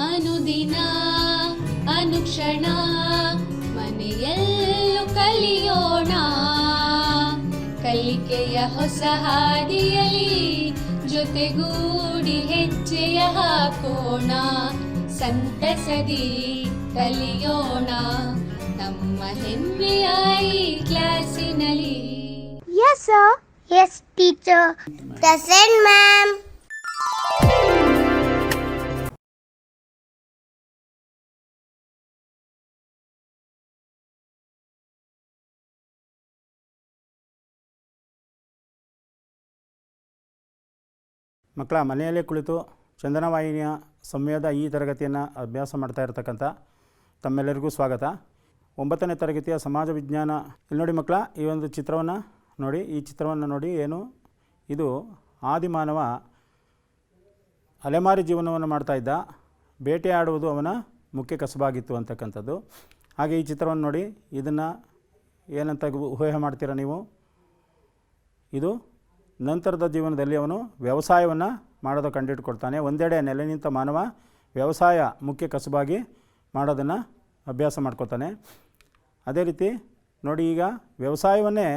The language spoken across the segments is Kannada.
ಅನುದಿನ ಅನುಕ್ಷಣ ಮನೆಯಲ್ಲೂ ಕಲಿಯೋಣ, ಕಲಿಕೆಯ ಹೊಸ ಹಾದಿಯಲಿ ಜೊತೆಗೂಡಿ ಹೆಜ್ಜೆಯ ಹಾಕೋಣ, ಸಂತಸದಿ ಕಲಿಯೋಣ ನಮ್ಮ ಹೆಮ್ಮೆಯ ಈ ಕ್ಲಾಸಿನಲ್ಲಿ. Yes sir. Yes teacher. Present ma'am. ಮಕ್ಕಳ ಮನೆಯಲ್ಲೇ ಕುಳಿತು ಚಂದನವಾಹಿನಿಯ ಸಂವೇದ ಈ ತರಗತಿಯನ್ನು ಅಭ್ಯಾಸ ಮಾಡ್ತಾ ಇರತಕ್ಕಂಥ ತಮ್ಮೆಲ್ಲರಿಗೂ ಸ್ವಾಗತ. 9ನೇ ತರಗತಿಯ ಸಮಾಜ ವಿಜ್ಞಾನ. ಇಲ್ಲಿ ನೋಡಿ ಮಕ್ಕಳ, ಈ ಒಂದು ಚಿತ್ರವನ್ನು ನೋಡಿ. ಈ ಚಿತ್ರವನ್ನು ನೋಡಿ, ಏನು ಇದು ಆದಿಮಾನವ ಅಲೆಮಾರಿ ಜೀವನವನ್ನು ಮಾಡ್ತಾಯಿದ್ದ, ಬೇಟೆಯಾಡುವುದು ಅವನ ಮುಖ್ಯ ಕಸುಬಾಗಿತ್ತು ಅಂತಕ್ಕಂಥದ್ದು. ಹಾಗೆ ಈ ಚಿತ್ರವನ್ನು ನೋಡಿ, ಇದನ್ನು ಏನಂತ ಊಹೆ ಮಾಡ್ತೀರಾ ನೀವು? ಇದು ನಂತರದ ಜೀವನದಲ್ಲಿ ಅವನು ವ್ಯವಸಾಯವನ್ನು ಮಾಡೋದು ಕಂಡುಹಿಡ್ಕೊಳ್ತಾನೆ. ಒಂದೆಡೆ ನೆಲೆ ನಿಂತ ಮಾನವ ವ್ಯವಸಾಯ ಮುಖ್ಯ ಕಸುಬಾಗಿ ಮಾಡೋದನ್ನು ಅಭ್ಯಾಸ ಮಾಡ್ಕೊತಾನೆ. ಅದೇ ರೀತಿ ನೋಡಿ, ಈಗ ವ್ಯವಸಾಯವನ್ನೇ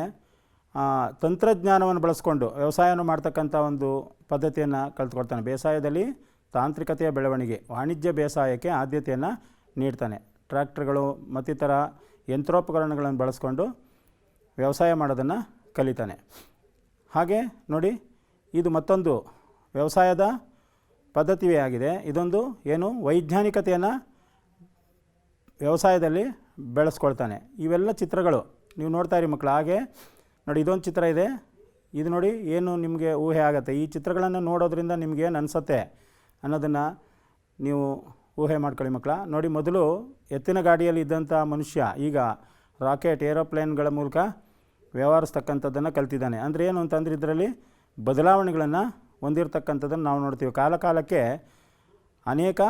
ತಂತ್ರಜ್ಞಾನವನ್ನು ಬಳಸ್ಕೊಂಡು ವ್ಯವಸಾಯವನ್ನು ಮಾಡ್ತಕ್ಕಂಥ ಒಂದು ಪದ್ಧತಿಯನ್ನು ಕಲ್ತ್ಕೊಳ್ತಾನೆ. ಬೇಸಾಯದಲ್ಲಿ ತಾಂತ್ರಿಕತೆಯ ಬೆಳವಣಿಗೆ, ವಾಣಿಜ್ಯ ಬೇಸಾಯಕ್ಕೆ ಆದ್ಯತೆಯನ್ನು ನೀಡ್ತಾನೆ. ಟ್ರ್ಯಾಕ್ಟರ್ಗಳು ಮತ್ತಿತರ ಯಂತ್ರೋಪಕರಣಗಳನ್ನು ಬಳಸ್ಕೊಂಡು ವ್ಯವಸಾಯ ಮಾಡೋದನ್ನು ಕಲಿತಾನೆ. ಹಾಗೆ ನೋಡಿ, ಇದು ಮತ್ತೊಂದು ವ್ಯವಸಾಯದ ಪದ್ಧತಿಯೇ ಆಗಿದೆ. ಇದೊಂದು ಏನು ವೈಜ್ಞಾನಿಕತೆಯನ್ನು ವ್ಯವಸಾಯದಲ್ಲಿ ಬೆಳೆಸ್ಕೊಳ್ತಾನೆ. ಇವೆಲ್ಲ ಚಿತ್ರಗಳು ನೀವು ನೋಡ್ತಾ ಇರಿ ಮಕ್ಕಳು. ಹಾಗೆ ನೋಡಿ, ಇದೊಂದು ಚಿತ್ರ ಇದೆ. ಇದು ನೋಡಿ, ಏನು ನಿಮಗೆ ಊಹೆ ಆಗುತ್ತೆ. ಈ ಚಿತ್ರಗಳನ್ನು ನೋಡೋದ್ರಿಂದ ನಿಮಗೇನು ಅನಿಸುತ್ತೆ ಅನ್ನೋದನ್ನು ನೀವು ಊಹೆ ಮಾಡ್ಕೊಳ್ಳಿ ಮಕ್ಕಳ. ನೋಡಿ, ಮೊದಲು ಎತ್ತಿನ ಗಾಡಿಯಲ್ಲಿ ಇದ್ದಂಥ ಮನುಷ್ಯ ಈಗ ರಾಕೆಟ್, ಏರೋಪ್ಲೇನ್ಗಳ ಮೂಲಕ ವ್ಯವಹರಿಸ್ತಕ್ಕಂಥದ್ದನ್ನು ಕಲ್ತಿದ್ದಾನೆ. ಅಂದರೆ ಏನು ಅಂತಂದರೆ ಇದರಲ್ಲಿ ಬದಲಾವಣೆಗಳನ್ನು ಹೊಂದಿರತಕ್ಕಂಥದ್ದನ್ನು ನಾವು ನೋಡ್ತೀವಿ. ಕಾಲಕ್ಕೆ ಅನೇಕ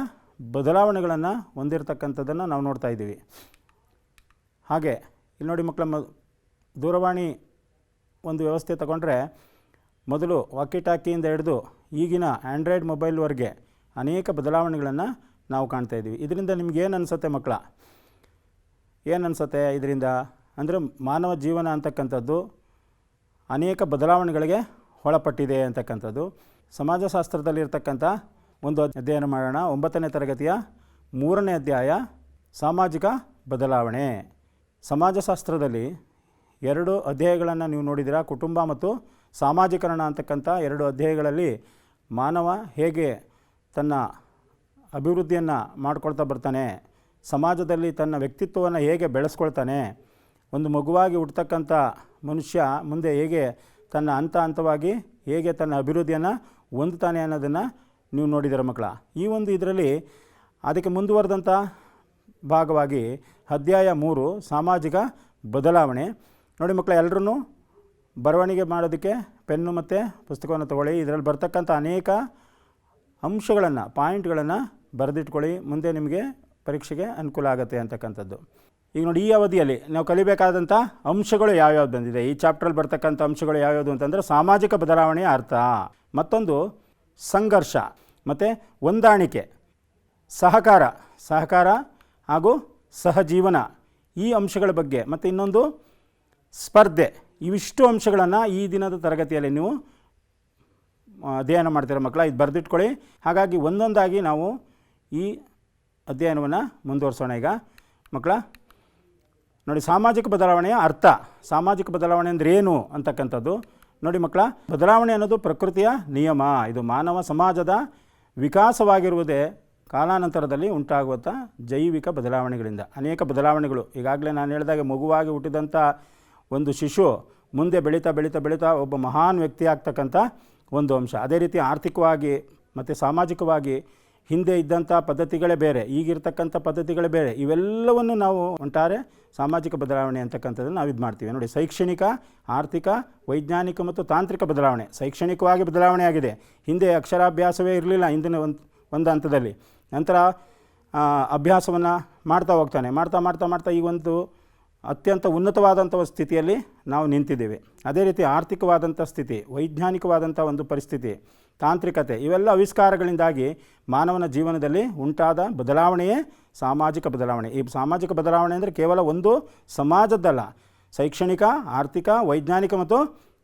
ಬದಲಾವಣೆಗಳನ್ನು ಹೊಂದಿರತಕ್ಕಂಥದ್ದನ್ನು ನಾವು ನೋಡ್ತಾ ಇದ್ದೀವಿ. ಹಾಗೆ ಇಲ್ಲಿ ನೋಡಿ ಮಕ್ಕಳ, ದೂರವಾಣಿ ಒಂದು ವ್ಯವಸ್ಥೆ ತಗೊಂಡ್ರೆ ಮೊದಲು ವಾಕಿ ಟಾಕಿಯಿಂದ ಹಿಡಿದು ಈಗಿನ ಆ್ಯಂಡ್ರಾಯ್ಡ್ ಮೊಬೈಲ್ವರೆಗೆ ಅನೇಕ ಬದಲಾವಣೆಗಳನ್ನು ನಾವು ಕಾಣ್ತಾ ಇದ್ದೀವಿ. ಇದರಿಂದ ನಿಮ್ಗೇನು ಅನಿಸುತ್ತೆ ಮಕ್ಕಳ? ಏನು ಅನಿಸುತ್ತೆ ಇದರಿಂದ? ಅಂದರೆ ಮಾನವ ಜೀವನ ಅಂತಕ್ಕಂಥದ್ದು ಅನೇಕ ಬದಲಾವಣೆಗಳಿಗೆ ಒಳಪಟ್ಟಿದೆ ಅಂತಕ್ಕಂಥದ್ದು. ಸಮಾಜಶಾಸ್ತ್ರದಲ್ಲಿರ್ತಕ್ಕಂಥ ಒಂದು ಅಧ್ಯಯನ ಮಾಡೋಣ. 9ನೇ ತರಗತಿಯ 3ನೇ ಅಧ್ಯಾಯ, ಸಾಮಾಜಿಕ ಬದಲಾವಣೆ. ಸಮಾಜಶಾಸ್ತ್ರದಲ್ಲಿ 2 ಅಧ್ಯಾಯಗಳನ್ನು ನೀವು ನೋಡಿದ್ದೀರಾ. ಕುಟುಂಬ ಮತ್ತು ಸಾಮಾಜಿಕರಣ ಅಂತಕ್ಕಂಥ 2 ಅಧ್ಯಾಯಗಳಲ್ಲಿ ಮಾನವ ಹೇಗೆ ತನ್ನ ಅಭಿವೃದ್ಧಿಯನ್ನು ಮಾಡ್ಕೊಳ್ತಾ ಬರ್ತಾನೆ, ಸಮಾಜದಲ್ಲಿ ತನ್ನ ವ್ಯಕ್ತಿತ್ವವನ್ನು ಹೇಗೆ ಬೆಳೆಸ್ಕೊಳ್ತಾನೆ, ಒಂದು ಮಗುವಾಗಿ ಹುಟ್ಟತಕ್ಕಂಥ ಮನುಷ್ಯ ಮುಂದೆ ಹೇಗೆ ತನ್ನ ಹಂತವಾಗಿ ಹೇಗೆ ತನ್ನ ಅಭಿವೃದ್ಧಿಯನ್ನು ಹೊಂದುತ್ತಾನೆ ಅನ್ನೋದನ್ನು ನೀವು ನೋಡಿದ್ದೀರ ಮಕ್ಕಳ. ಈ ಒಂದು ಇದರಲ್ಲಿ ಅದಕ್ಕೆ ಮುಂದುವರೆದಂಥ ಭಾಗವಾಗಿ ಅಧ್ಯಾಯ 3 ಸಾಮಾಜಿಕ ಬದಲಾವಣೆ. ನೋಡಿ ಮಕ್ಕಳ, ಎಲ್ಲರೂ ಬರವಣಿಗೆ ಮಾಡೋದಕ್ಕೆ ಪೆನ್ನು ಮತ್ತು ಪುಸ್ತಕವನ್ನು ತಗೊಳ್ಳಿ. ಇದರಲ್ಲಿ ಬರ್ತಕ್ಕಂಥ ಅನೇಕ ಅಂಶಗಳನ್ನು, ಪಾಯಿಂಟ್ಗಳನ್ನು ಬರೆದಿಟ್ಕೊಳ್ಳಿ. ಮುಂದೆ ನಿಮಗೆ ಪರೀಕ್ಷೆಗೆ ಅನುಕೂಲ ಆಗುತ್ತೆ ಅಂತಕ್ಕಂಥದ್ದು. ಈಗ ನೋಡಿ, ಈ ಅವಧಿಯಲ್ಲಿ ನಾವು ಕಲಿಬೇಕಾದಂಥ ಅಂಶಗಳು ಯಾವ್ಯಾವ್ದು ಬಂದಿದೆ. ಈ ಚಾಪ್ಟ್ರಲ್ಲಿ ಬರ್ತಕ್ಕಂಥ ಅಂಶಗಳು ಯಾವ್ಯಾವುದು ಅಂತಂದರೆ ಸಾಮಾಜಿಕ ಬದಲಾವಣೆಯ ಅರ್ಥ, ಮತ್ತೊಂದು ಸಂಘರ್ಷ, ಮತ್ತು ಹೊಂದಾಣಿಕೆ, ಸಹಕಾರ ಹಾಗೂ ಸಹಜೀವನ, ಈ ಅಂಶಗಳ ಬಗ್ಗೆ, ಮತ್ತು ಇನ್ನೊಂದು ಸ್ಪರ್ಧೆ. ಇವಿಷ್ಟು ಅಂಶಗಳನ್ನು ಈ ದಿನದ ತರಗತಿಯಲ್ಲಿ ನೀವು ಅಧ್ಯಯನ ಮಾಡ್ತೀರ ಮಕ್ಕಳ. ಇದು ಬರೆದಿಟ್ಕೊಳ್ಳಿ. ಹಾಗಾಗಿ ಒಂದೊಂದಾಗಿ ನಾವು ಈ ಅಧ್ಯಯನವನ್ನು ಮುಂದುವರಿಸೋಣ. ಈಗ ಮಕ್ಕಳ ನೋಡಿ, ಸಾಮಾಜಿಕ ಬದಲಾವಣೆಯ ಅರ್ಥ. ಸಾಮಾಜಿಕ ಬದಲಾವಣೆ ಅಂದರೆ ಏನು ಅಂತಕ್ಕಂಥದ್ದು ನೋಡಿ ಮಕ್ಕಳ. ಬದಲಾವಣೆ ಅನ್ನೋದು ಪ್ರಕೃತಿಯ ನಿಯಮ. ಇದು ಮಾನವ ಸಮಾಜದ ವಿಕಾಸವಾಗಿರುವುದೇ ಕಾಲಾನಂತರದಲ್ಲಿ ಉಂಟಾಗುವಂಥ ಜೈವಿಕ ಬದಲಾವಣೆಗಳಿಂದ. ಅನೇಕ ಬದಲಾವಣೆಗಳು, ಈಗಾಗಲೇ ನಾನು ಹೇಳಿದಾಗೆ ಮಗುವಾಗಿ ಹುಟ್ಟಿದಂಥ ಒಂದು ಶಿಶು ಮುಂದೆ ಬೆಳೀತಾ ಒಬ್ಬ ಮಹಾನ್ ವ್ಯಕ್ತಿ ಆಗ್ತಕ್ಕಂಥ ಒಂದು ಅಂಶ. ಅದೇ ರೀತಿ ಆರ್ಥಿಕವಾಗಿ ಮತ್ತು ಸಾಮಾಜಿಕವಾಗಿ ಹಿಂದೆ ಇದ್ದಂಥ ಪದ್ಧತಿಗಳೇ ಬೇರೆ, ಈಗಿರ್ತಕ್ಕಂಥ ಪದ್ಧತಿಗಳೇ ಬೇರೆ. ಇವೆಲ್ಲವನ್ನು ನಾವು ಒಟ್ಟಾರೆ ಸಾಮಾಜಿಕ ಬದಲಾವಣೆ ಅಂತಕ್ಕಂಥದ್ದನ್ನು ನಾವು ಇದು ಮಾಡ್ತೀವಿ. ನೋಡಿ, ಶೈಕ್ಷಣಿಕ, ಆರ್ಥಿಕ, ವೈಜ್ಞಾನಿಕ ಮತ್ತು ತಾಂತ್ರಿಕ ಬದಲಾವಣೆ. ಶೈಕ್ಷಣಿಕವಾಗಿ ಬದಲಾವಣೆ ಆಗಿದೆ. ಹಿಂದೆ ಅಕ್ಷರಾಭ್ಯಾಸವೇ ಇರಲಿಲ್ಲ ಹಿಂದಿನ ಒಂದು ಹಂತದಲ್ಲಿ. ನಂತರ ಅಭ್ಯಾಸವನ್ನು ಮಾಡ್ತಾ ಹೋಗ್ತಾನೆ. ಮಾಡ್ತಾ ಈ ಒಂದು ಅತ್ಯಂತ ಉನ್ನತವಾದಂಥ ಸ್ಥಿತಿಯಲ್ಲಿ ನಾವು ನಿಂತಿದ್ದೇವೆ. ಅದೇ ರೀತಿ ಆರ್ಥಿಕವಾದಂಥ ಸ್ಥಿತಿ, ವೈಜ್ಞಾನಿಕವಾದಂಥ ಒಂದು ಪರಿಸ್ಥಿತಿ, ತಾಂತ್ರಿಕತೆ ಇವೆಲ್ಲ ಆವಿಷ್ಕಾರಗಳಿಂದಾಗಿ ಮಾನವನ ಜೀವನದಲ್ಲಿ ಉಂಟಾದ ಬದಲಾವಣೆಯೇ ಸಾಮಾಜಿಕ ಬದಲಾವಣೆ. ಈ ಸಾಮಾಜಿಕ ಬದಲಾವಣೆ ಅಂದರೆ ಕೇವಲ ಒಂದು ಸಮಾಜದ್ದಲ್ಲ, ಶೈಕ್ಷಣಿಕ, ಆರ್ಥಿಕ, ವೈಜ್ಞಾನಿಕ ಮತ್ತು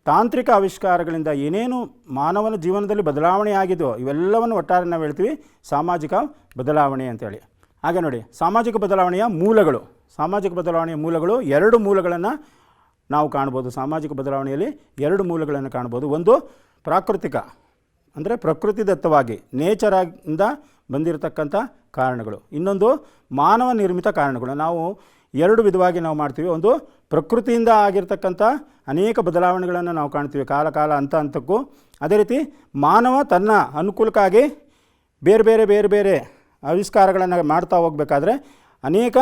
ತಾಂತ್ರಿಕ ಆವಿಷ್ಕಾರಗಳಿಂದ ಏನೇನು ಮಾನವನ ಜೀವನದಲ್ಲಿ ಬದಲಾವಣೆ ಆಗಿದೆಯೋ ಇವೆಲ್ಲವನ್ನು ಒಟ್ಟಾರೆ ನಾವು ಹೇಳ್ತೀವಿ ಸಾಮಾಜಿಕ ಬದಲಾವಣೆ ಅಂತೇಳಿ. ಹಾಗೆ ನೋಡಿ, ಸಾಮಾಜಿಕ ಬದಲಾವಣೆಯ ಮೂಲಗಳು. ಸಾಮಾಜಿಕ ಬದಲಾವಣೆಯ ಮೂಲಗಳು 2 ಮೂಲಗಳನ್ನು ನಾವು ಕಾಣ್ಬೋದು. ಸಾಮಾಜಿಕ ಬದಲಾವಣೆಯಲ್ಲಿ 2 ಮೂಲಗಳನ್ನು ಕಾಣ್ಬೋದು. ಒಂದು ಪ್ರಾಕೃತಿಕ, ಅಂದರೆ ಪ್ರಕೃತಿದತ್ತವಾಗಿ ನೇಚರಿಂದ ಬಂದಿರತಕ್ಕಂಥ ಕಾರಣಗಳು. ಇನ್ನೊಂದು ಮಾನವ ನಿರ್ಮಿತ ಕಾರಣಗಳು. ನಾವು 2 ವಿಧವಾಗಿ ನಾವು ಮಾಡ್ತೀವಿ. ಒಂದು ಪ್ರಕೃತಿಯಿಂದ ಆಗಿರ್ತಕ್ಕಂಥ ಅನೇಕ ಬದಲಾವಣೆಗಳನ್ನು ನಾವು ಕಾಣ್ತೀವಿ ಕಾಲ ಹಂತಕ್ಕೂ. ಅದೇ ರೀತಿ ಮಾನವ ತನ್ನ ಅನುಕೂಲಕ್ಕಾಗಿ ಬೇರೆ ಬೇರೆ ಆವಿಷ್ಕಾರಗಳನ್ನು ಮಾಡ್ತಾ ಹೋಗಬೇಕಾದ್ರೆ ಅನೇಕ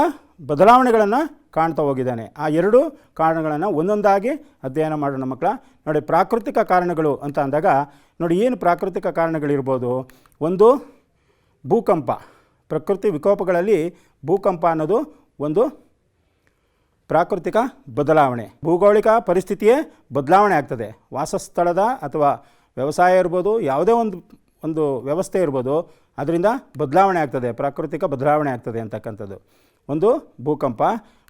ಬದಲಾವಣೆಗಳನ್ನು ಕಾಣ್ತಾ ಹೋಗಿದ್ದಾನೆ. ಆ 2 ಕಾರಣಗಳನ್ನು ಒಂದೊಂದಾಗಿ ಅಧ್ಯಯನ ಮಾಡೋಣ ಮಕ್ಕಳ. ನೋಡಿ, ಪ್ರಾಕೃತಿಕ ಕಾರಣಗಳು ಅಂತ ಅಂದಾಗ ನೋಡಿ, ಏನು ಪ್ರಾಕೃತಿಕ ಕಾರಣಗಳಿರ್ಬೋದು? ಒಂದು ಭೂಕಂಪ. ಪ್ರಕೃತಿ ವಿಕೋಪಗಳಲ್ಲಿ ಭೂಕಂಪ ಅನ್ನೋದು ಒಂದು ಪ್ರಾಕೃತಿಕ ಬದಲಾವಣೆ. ಭೌಗೋಳಿಕ ಪರಿಸ್ಥಿತಿಯೇ ಬದಲಾವಣೆ ಆಗ್ತದೆ. ವಾಸಸ್ಥಳದ ಅಥವಾ ವ್ಯವಸಾಯ ಇರ್ಬೋದು, ಯಾವುದೇ ಒಂದು ವ್ಯವಸ್ಥೆ ಇರ್ಬೋದು, ಅದರಿಂದ ಬದಲಾವಣೆ ಆಗ್ತದೆ, ಪ್ರಾಕೃತಿಕ ಬದಲಾವಣೆ ಆಗ್ತದೆ ಅಂತಕ್ಕಂಥದ್ದು. ಒಂದು ಭೂಕಂಪ.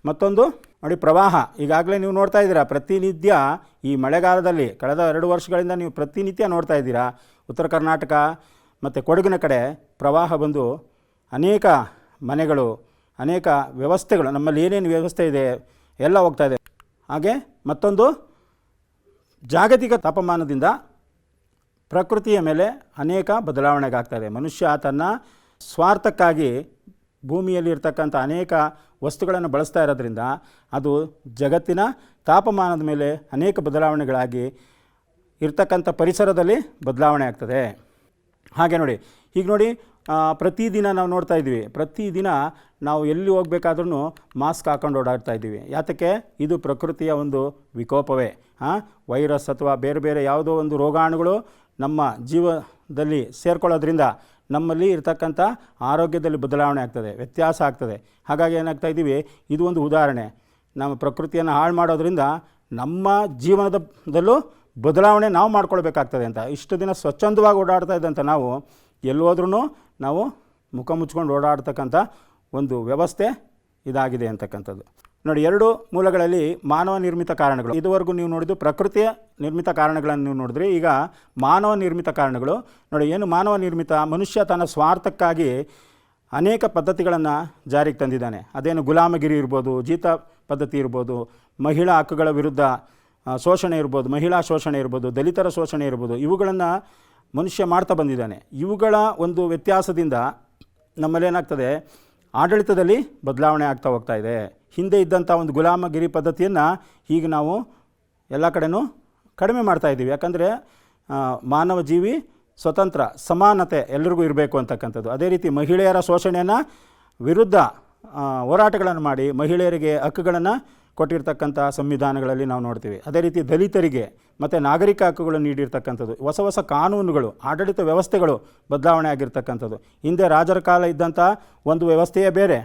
ಮತ್ತೊಂದು ನೋಡಿ, ಪ್ರವಾಹ. ಈಗಾಗಲೇ ನೀವು ನೋಡ್ತಾ ಇದ್ದೀರಾ ಪ್ರತಿನಿತ್ಯ ಈ ಮಳೆಗಾಲದಲ್ಲಿ ಕಳೆದ 2 ವರ್ಷಗಳಿಂದ ನೀವು ಪ್ರತಿನಿತ್ಯ ನೋಡ್ತಾ ಇದ್ದೀರಾ. ಉತ್ತರ ಕರ್ನಾಟಕ ಮತ್ತು ಕೊಡಗಿನ ಕಡೆ ಪ್ರವಾಹ ಬಂದು ಅನೇಕ ಮನೆಗಳು, ಅನೇಕ ವ್ಯವಸ್ಥೆಗಳು, ನಮ್ಮಲ್ಲಿ ಏನೇನು ವ್ಯವಸ್ಥೆ ಇದೆ ಎಲ್ಲ ಹೋಗ್ತಾ ಇದೆ. ಹಾಗೆ ಮತ್ತೊಂದು ಜಾಗತಿಕ ತಾಪಮಾನದಿಂದ ಪ್ರಕೃತಿಯ ಮೇಲೆ ಅನೇಕ ಬದಲಾವಣೆಗಾಗ್ತದೆ. ಮನುಷ್ಯ ತನ್ನ ಸ್ವಾರ್ಥಕ್ಕಾಗಿ ಭೂಮಿಯಲ್ಲಿರ್ತಕ್ಕಂಥ ಅನೇಕ ವಸ್ತುಗಳನ್ನು ಬಳಸ್ತಾ ಇರೋದ್ರಿಂದ ಅದು ಜಗತ್ತಿನ ತಾಪಮಾನದ ಮೇಲೆ ಅನೇಕ ಬದಲಾವಣೆಗಳಾಗಿ ಇರ್ತಕ್ಕಂಥ ಪರಿಸರದಲ್ಲಿ ಬದಲಾವಣೆ ಆಗ್ತದೆ. ಹಾಗೆ ನೋಡಿ, ಈಗ ನೋಡಿ, ಪ್ರತಿದಿನ ನಾವು ನೋಡ್ತಾ ಇದ್ದೀವಿ, ಪ್ರತಿದಿನ ನಾವು ಎಲ್ಲಿ ಹೋಗಬೇಕಾದ್ರೂ ಮಾಸ್ಕ್ ಹಾಕೊಂಡು ಓಡಾಡ್ತಾ ಇದ್ದೀವಿ. ಯಾತಕ್ಕೆ? ಇದು ಪ್ರಕೃತಿಯ ಒಂದು ವಿಕೋಪವೇ. ವೈರಸ್ ಅಥವಾ ಬೇರೆ ಯಾವುದೋ ಒಂದು ರೋಗಾಣುಗಳು ನಮ್ಮ ಜೀವದಲ್ಲಿ ಸೇರ್ಕೊಳ್ಳೋದ್ರಿಂದ ನಮ್ಮಲ್ಲಿ ಇರ್ತಕ್ಕಂಥ ಆರೋಗ್ಯದಲ್ಲಿ ಬದಲಾವಣೆ ಆಗ್ತದೆ, ವ್ಯತ್ಯಾಸ ಆಗ್ತದೆ. ಹಾಗಾಗಿ ಏನಾಗ್ತಾ ಇದ್ದೀವಿ, ಇದು ಒಂದು ಉದಾಹರಣೆ. ನಮ್ಮ ಪ್ರಕೃತಿಯನ್ನು ಹಾಳು ಮಾಡೋದ್ರಿಂದ ನಮ್ಮ ಜೀವನದಲ್ಲೂ ಬದಲಾವಣೆ ನಾವು ಮಾಡ್ಕೊಳ್ಬೇಕಾಗ್ತದೆ ಅಂತ. ಇಷ್ಟು ದಿನ ಸ್ವಚ್ಛಂದವಾಗಿ ಓಡಾಡ್ತಾ ಇದ್ದಂಥ ನಾವು ಎಲ್ಲೋದ್ರೂ ನಾವು ಮುಖ ಮುಚ್ಕೊಂಡು ಓಡಾಡ್ತಕ್ಕಂಥ ಒಂದು ವ್ಯವಸ್ಥೆ ಇದಾಗಿದೆ ಅಂತಕ್ಕಂಥದ್ದು. ನೋಡಿ, 2 ಮೂಲಗಳಲ್ಲಿ ಮಾನವ ನಿರ್ಮಿತ ಕಾರಣಗಳು. ಇದುವರೆಗೂ ನೀವು ನೋಡಿದ್ದು ಪ್ರಕೃತಿಯ ನಿರ್ಮಿತ ಕಾರಣಗಳನ್ನು ನೀವು ನೋಡಿದ್ರಿ. ಈಗ ಮಾನವ ನಿರ್ಮಿತ ಕಾರಣಗಳು. ನೋಡಿ, ಏನು ಮಾನವ ನಿರ್ಮಿತ? ಮನುಷ್ಯ ತನ್ನ ಸ್ವಾರ್ಥಕ್ಕಾಗಿ ಅನೇಕ ಪದ್ಧತಿಗಳನ್ನು ಜಾರಿಗೆ ತಂದಿದ್ದಾನೆ. ಅದೇನು ಗುಲಾಮಗಿರಿ ಇರ್ಬೋದು, ಜೀತ ಪದ್ಧತಿ ಇರ್ಬೋದು, ಮಹಿಳಾ ಹಕ್ಕುಗಳ ವಿರುದ್ಧ ಶೋಷಣೆ ಇರ್ಬೋದು, ಮಹಿಳಾ ಶೋಷಣೆ ಇರ್ಬೋದು, ದಲಿತರ ಶೋಷಣೆ ಇರ್ಬೋದು, ಇವುಗಳನ್ನು ಮನುಷ್ಯ ಮಾಡ್ತಾ ಬಂದಿದ್ದಾನೆ. ಇವುಗಳ ಒಂದು ವ್ಯತ್ಯಾಸದಿಂದ ನಮ್ಮಲ್ಲೇನಾಗ್ತದೆ, ಆಡಳಿತದಲ್ಲಿ ಬದಲಾವಣೆ ಆಗ್ತಾ ಹೋಗ್ತಾ ಇದೆ. ಹಿಂದೆ ಇದ್ದಂಥ ಒಂದು ಗುಲಾಮಗಿರಿ ಪದ್ಧತಿಯನ್ನು ಈಗ ನಾವು ಎಲ್ಲ ಕಡೆನೂ ಕಡಿಮೆ ಮಾಡ್ತಾ ಇದ್ದೀವಿ. ಯಾಕಂದರೆ ಮಾನವ ಜೀವಿ ಸ್ವತಂತ್ರ, ಸಮಾನತೆ ಎಲ್ಲರಿಗೂ ಇರಬೇಕು ಅಂತಕ್ಕಂಥದ್ದು. ಅದೇ ರೀತಿ ಮಹಿಳೆಯರ ಶೋಷಣೆಯನ್ನು ವಿರುದ್ಧ ಹೋರಾಟಗಳನ್ನು ಮಾಡಿ ಮಹಿಳೆಯರಿಗೆ ಹಕ್ಕುಗಳನ್ನು ಕೊಟ್ಟಿರ್ತಕ್ಕಂಥ ಸಂವಿಧಾನಗಳಲ್ಲಿ ನಾವು ನೋಡ್ತೀವಿ. ಅದೇ ರೀತಿ ದಲಿತರಿಗೆ ಮತ್ತು ನಾಗರಿಕ ಹಕ್ಕುಗಳನ್ನು ನೀಡಿರ್ತಕ್ಕಂಥದ್ದು, ಹೊಸ ಕಾನೂನುಗಳು, ಆಡಳಿತ ವ್ಯವಸ್ಥೆಗಳು ಬದಲಾವಣೆ ಆಗಿರ್ತಕ್ಕಂಥದ್ದು. ಹಿಂದೆ ರಾಜರ ಕಾಲ ಇದ್ದಂಥ ಒಂದು ವ್ಯವಸ್ಥೆಯೇ ಬೇರೆ,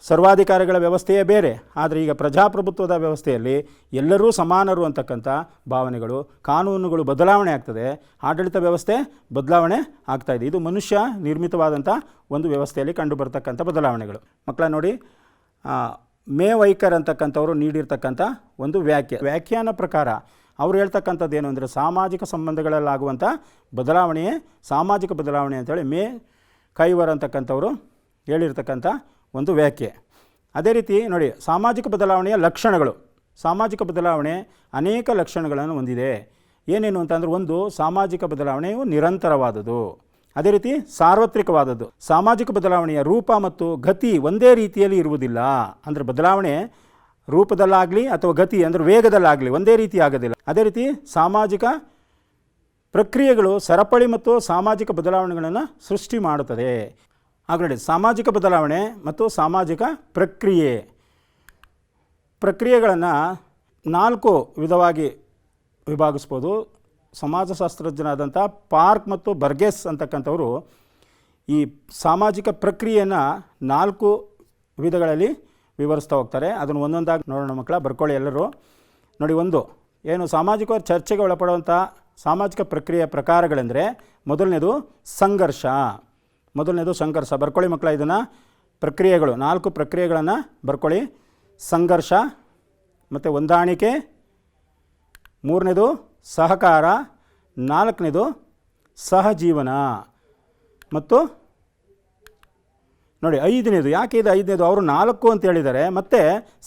ಸರ್ವಾಧಿಕಾರಿಗಳ ವ್ಯವಸ್ಥೆಯೇ ಬೇರೆ. ಆದರೆ ಈಗ ಪ್ರಜಾಪ್ರಭುತ್ವದ ವ್ಯವಸ್ಥೆಯಲ್ಲಿ ಎಲ್ಲರೂ ಸಮಾನರು ಅಂತಕ್ಕಂಥ ಭಾವನೆಗಳು, ಕಾನೂನುಗಳು ಬದಲಾವಣೆ ಆಗ್ತದೆ, ಆಡಳಿತ ವ್ಯವಸ್ಥೆ ಬದಲಾವಣೆ ಆಗ್ತಾಯಿದೆ. ಇದು ಮನುಷ್ಯ ನಿರ್ಮಿತವಾದಂಥ ಒಂದು ವ್ಯವಸ್ಥೆಯಲ್ಲಿ ಕಂಡುಬರ್ತಕ್ಕಂಥ ಬದಲಾವಣೆಗಳು. ಮಕ್ಕಳ ನೋಡಿ, ಮೇ ವೈಕರ್ ಅಂತಕ್ಕಂಥವರು ನೀಡಿರ್ತಕ್ಕಂಥ ಒಂದು ವ್ಯಾಖ್ಯಾನ ಪ್ರಕಾರ ಅವರು ಹೇಳ್ತಕ್ಕಂಥದ್ದು ಏನು ಅಂದರೆ, ಸಾಮಾಜಿಕ ಸಂಬಂಧಗಳಲ್ಲಾಗುವಂಥ ಬದಲಾವಣೆಯೇ ಸಾಮಾಜಿಕ ಬದಲಾವಣೆ ಅಂತೇಳಿ ಮೇ ಕೈವರ್ ಅಂತಕ್ಕಂಥವರು ಹೇಳಿರ್ತಕ್ಕಂಥ ಒಂದು ವ್ಯಾಖ್ಯೆ. ಅದೇ ರೀತಿ ನೋಡಿ, ಸಾಮಾಜಿಕ ಬದಲಾವಣೆಯ ಲಕ್ಷಣಗಳು. ಸಾಮಾಜಿಕ ಬದಲಾವಣೆ ಅನೇಕ ಲಕ್ಷಣಗಳನ್ನು ಹೊಂದಿದೆ. ಏನೇನು ಅಂತಂದರೆ, ಒಂದು, ಸಾಮಾಜಿಕ ಬದಲಾವಣೆಯು ನಿರಂತರವಾದದ್ದು. ಅದೇ ರೀತಿ ಸಾರ್ವತ್ರಿಕವಾದದ್ದು. ಸಾಮಾಜಿಕ ಬದಲಾವಣೆಯ ರೂಪ ಮತ್ತು ಗತಿ ಒಂದೇ ರೀತಿಯಲ್ಲಿ ಇರುವುದಿಲ್ಲ. ಅಂದರೆ ಬದಲಾವಣೆ ರೂಪದಲ್ಲಾಗಲಿ ಅಥವಾ ಗತಿ ಅಂದರೆ ವೇಗದಲ್ಲಾಗಲಿ ಒಂದೇ ರೀತಿ ಆಗೋದಿಲ್ಲ. ಅದೇ ರೀತಿ ಸಾಮಾಜಿಕ ಪ್ರಕ್ರಿಯೆಗಳು ಸರಪಳಿ ಮತ್ತು ಸಾಮಾಜಿಕ ಬದಲಾವಣೆಗಳನ್ನು ಸೃಷ್ಟಿ ಮಾಡುತ್ತದೆ. ಹಾಗೆ ನೋಡಿ, ಸಾಮಾಜಿಕ ಬದಲಾವಣೆ ಮತ್ತು ಸಾಮಾಜಿಕ ಪ್ರಕ್ರಿಯೆಗಳನ್ನು 4 ವಿಧವಾಗಿ ವಿಭಾಗಿಸ್ಬೋದು. ಸಮಾಜಶಾಸ್ತ್ರಜ್ಞರಾದಂಥ ಪಾರ್ಕ್ ಮತ್ತು ಬರ್ಗೆಸ್ ಅಂತಕ್ಕಂಥವರು ಈ ಸಾಮಾಜಿಕ ಪ್ರಕ್ರಿಯೆಯನ್ನು 4 ವಿಧಗಳಲ್ಲಿ ವಿವರಿಸ್ತಾ ಹೋಗ್ತಾರೆ. ಅದನ್ನು ಒಂದೊಂದಾಗಿ ನೋಡೋಣ ಮಕ್ಕಳ, ಬರ್ಕೊಳ್ಳಿ ಎಲ್ಲರೂ. ನೋಡಿ, ಒಂದು ಏನು ಸಾಮಾಜಿಕ ಚರ್ಚೆಗೆ ಒಳಪಡುವಂಥ ಸಾಮಾಜಿಕ ಪ್ರಕ್ರಿಯೆಯ ಪ್ರಕಾರಗಳೆಂದರೆ ಮೊದಲನೇದು ಸಂಘರ್ಷ. ಬರ್ಕೊಳ್ಳಿ ಮಕ್ಕಳ, ಇದನ್ನು ಪ್ರಕ್ರಿಯೆಗಳು 4 ಪ್ರಕ್ರಿಯೆಗಳನ್ನು ಬರ್ಕೊಳ್ಳಿ. ಸಂಘರ್ಷ, ಮತ್ತು ಹೊಂದಾಣಿಕೆ, 3ನೇದು ಸಹಕಾರ, 4ನೇದು ಸಹಜೀವನ, ಮತ್ತು ನೋಡಿ 5ನೇದು. ಯಾಕೆ ಇದು 5ನೇದು? ಅವರು 4 ಅಂತ ಹೇಳಿದ್ದಾರೆ, ಮತ್ತು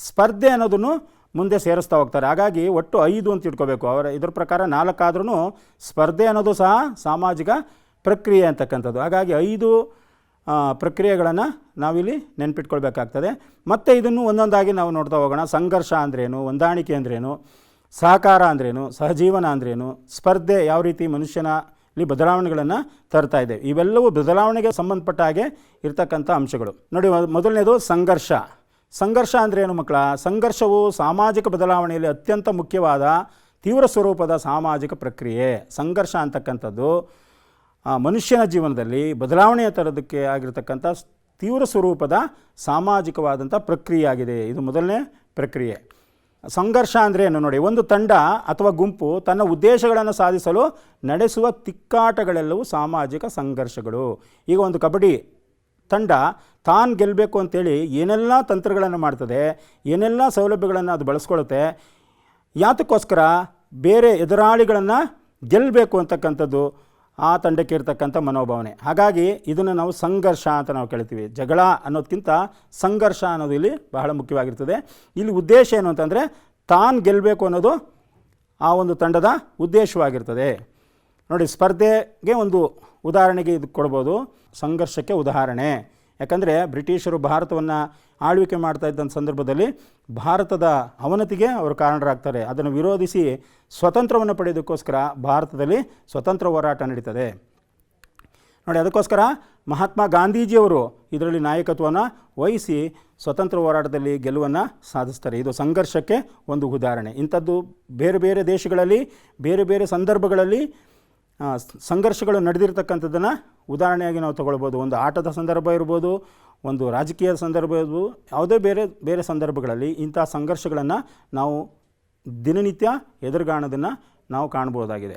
ಸ್ಪರ್ಧೆ ಅನ್ನೋದನ್ನು ಮುಂದೆ ಸೇರಿಸ್ತಾ ಹೋಗ್ತಾರೆ. ಹಾಗಾಗಿ ಒಟ್ಟು 5 ಅಂತ ಇಟ್ಕೋಬೇಕು. ಇದ್ರ ಪ್ರಕಾರ 4 ಆದ್ರೂ ಸ್ಪರ್ಧೆ ಅನ್ನೋದು ಸಹ ಸಾಮಾಜಿಕ ಪ್ರಕ್ರಿಯೆ ಅಂತಕ್ಕಂಥದ್ದು. ಹಾಗಾಗಿ 5 ಪ್ರಕ್ರಿಯೆಗಳನ್ನು ನಾವಿಲ್ಲಿ ನೆನ್ಪಿಟ್ಕೊಳ್ಬೇಕಾಗ್ತದೆ. ಮತ್ತು ಇದನ್ನು ಒಂದೊಂದಾಗಿ ನಾವು ನೋಡ್ತಾ ಹೋಗೋಣ. ಸಂಘರ್ಷ ಅಂದ್ರೇನು, ಹೊಂದಾಣಿಕೆ ಅಂದ್ರೇನು, ಸಹಕಾರ ಅಂದ್ರೇನು, ಸಹಜೀವನ ಅಂದ್ರೇನು, ಸ್ಪರ್ಧೆ ಯಾವ ರೀತಿ ಮನುಷ್ಯನಲ್ಲಿ ಬದಲಾವಣೆಗಳನ್ನು ತರ್ತಾ ಇದೆ, ಇವೆಲ್ಲವೂ ಬದಲಾವಣೆಗೆ ಸಂಬಂಧಪಟ್ಟ ಹಾಗೆ ಇರ್ತಕ್ಕಂಥ ಅಂಶಗಳು. ನೋಡಿ, ಮೊದಲನೇದು ಸಂಘರ್ಷ ಅಂದ್ರೇನು ಮಕ್ಕಳ? ಸಂಘರ್ಷವು ಸಾಮಾಜಿಕ ಬದಲಾವಣೆಯಲ್ಲಿ ಅತ್ಯಂತ ಮುಖ್ಯವಾದ ತೀವ್ರ ಸ್ವರೂಪದ ಸಾಮಾಜಿಕ ಪ್ರಕ್ರಿಯೆ. ಸಂಘರ್ಷ ಅಂತಕ್ಕಂಥದ್ದು ಮನುಷ್ಯನ ಜೀವನದಲ್ಲಿ ಬದಲಾವಣೆಯ ತರೋದಕ್ಕೆ ಆಗಿರ್ತಕ್ಕಂಥ ತೀವ್ರ ಸ್ವರೂಪದ ಸಾಮಾಜಿಕವಾದಂಥ ಪ್ರಕ್ರಿಯೆ ಆಗಿದೆ. ಇದು ಮೊದಲನೇ ಪ್ರಕ್ರಿಯೆ. ಸಂಘರ್ಷ ಅಂದರೆ ಏನು ನೋಡಿ, ಒಂದು ತಂಡ ಅಥವಾ ಗುಂಪು ತನ್ನ ಉದ್ದೇಶಗಳನ್ನು ಸಾಧಿಸಲು ನಡೆಸುವ ತಿಕ್ಕಾಟಗಳೆಲ್ಲವೂ ಸಾಮಾಜಿಕ ಸಂಘರ್ಷಗಳು. ಈಗ ಒಂದು ಕಬಡ್ಡಿ ತಂಡ ತಾನು ಗೆಲ್ಲಬೇಕು ಅಂತೇಳಿ ಏನೆಲ್ಲ ತಂತ್ರಗಳನ್ನು ಮಾಡ್ತದೆ, ಏನೆಲ್ಲ ಸೌಲಭ್ಯಗಳನ್ನು ಅದು ಬಳಸ್ಕೊಳ್ಳುತ್ತೆ, ಯಾತಕ್ಕೋಸ್ಕರ ಬೇರೆ ಎದುರಾಳಿಗಳನ್ನು ಗೆಲ್ಲಬೇಕು ಅಂತಕ್ಕಂಥದ್ದು ಆ ತಂಡಕ್ಕೆ ಇರ್ತಕ್ಕಂಥ ಮನೋಭಾವನೆ. ಹಾಗಾಗಿ ಇದನ್ನು ನಾವು ಸಂಘರ್ಷ ಅಂತ ನಾವು ಕೇಳ್ತೀವಿ. ಜಗಳ ಅನ್ನೋದಕ್ಕಿಂತ ಸಂಘರ್ಷ ಅನ್ನೋದು ಇಲ್ಲಿ ಬಹಳ ಮುಖ್ಯವಾಗಿರ್ತದೆ. ಇಲ್ಲಿ ಉದ್ದೇಶ ಏನು ಅಂತಂದರೆ ತಾನು ಗೆಲ್ಲಬೇಕು ಅನ್ನೋದು ಆ ಒಂದು ತಂಡದ ಉದ್ದೇಶವಾಗಿರ್ತದೆ. ನೋಡಿ, ಸ್ಪರ್ಧೆಗೆ ಒಂದು ಉದಾಹರಣೆಗೆ ಇದು ಕೊಡ್ಬೋದು, ಸಂಘರ್ಷಕ್ಕೆ ಉದಾಹರಣೆ. ಯಾಕಂದರೆ ಬ್ರಿಟಿಷರು ಭಾರತವನ್ನು ಆಳ್ವಿಕೆ ಮಾಡ್ತಾ ಇದ್ದಂಥ ಸಂದರ್ಭದಲ್ಲಿ ಭಾರತದ ಅವನತಿಗೆ ಅವರು ಕಾರಣರಾಗ್ತಾರೆ. ಅದನ್ನು ವಿರೋಧಿಸಿ ಸ್ವತಂತ್ರವನ್ನು ಪಡೆಯೋದಕ್ಕೋಸ್ಕರ ಭಾರತದಲ್ಲಿ ಸ್ವತಂತ್ರ ಹೋರಾಟ ನಡೀತದೆ. ನೋಡಿ, ಅದಕ್ಕೋಸ್ಕರ ಮಹಾತ್ಮ ಗಾಂಧೀಜಿಯವರು ಇದರಲ್ಲಿ ನಾಯಕತ್ವವನ್ನು ವಹಿಸಿ ಸ್ವತಂತ್ರ ಹೋರಾಟದಲ್ಲಿ ಗೆಲುವನ್ನು ಸಾಧಿಸ್ತಾರೆ. ಇದು ಸಂಘರ್ಷಕ್ಕೆ ಒಂದು ಉದಾಹರಣೆ. ಇಂಥದ್ದು ಬೇರೆ ಬೇರೆ ದೇಶಗಳಲ್ಲಿ ಬೇರೆ ಬೇರೆ ಸಂದರ್ಭಗಳಲ್ಲಿ ಸಂಘರ್ಷಗಳು ನಡೆದಿರ್ತಕ್ಕಂಥದ್ದನ್ನು ಉದಾಹರಣೆಯಾಗಿ ನಾವು ತಗೊಳ್ಬೋದು. ಒಂದು ಆಟದ ಸಂದರ್ಭ ಇರ್ಬೋದು, ಒಂದು ರಾಜಕೀಯದ ಸಂದರ್ಭ ಇರ್ಬೋದು, ಯಾವುದೇ ಬೇರೆ ಬೇರೆ ಸಂದರ್ಭಗಳಲ್ಲಿ ಇಂಥ ಸಂಘರ್ಷಗಳನ್ನು ನಾವು ದಿನನಿತ್ಯ ಎದುರುಗಾಣೋದನ್ನು ನಾವು ಕಾಣ್ಬೋದಾಗಿದೆ.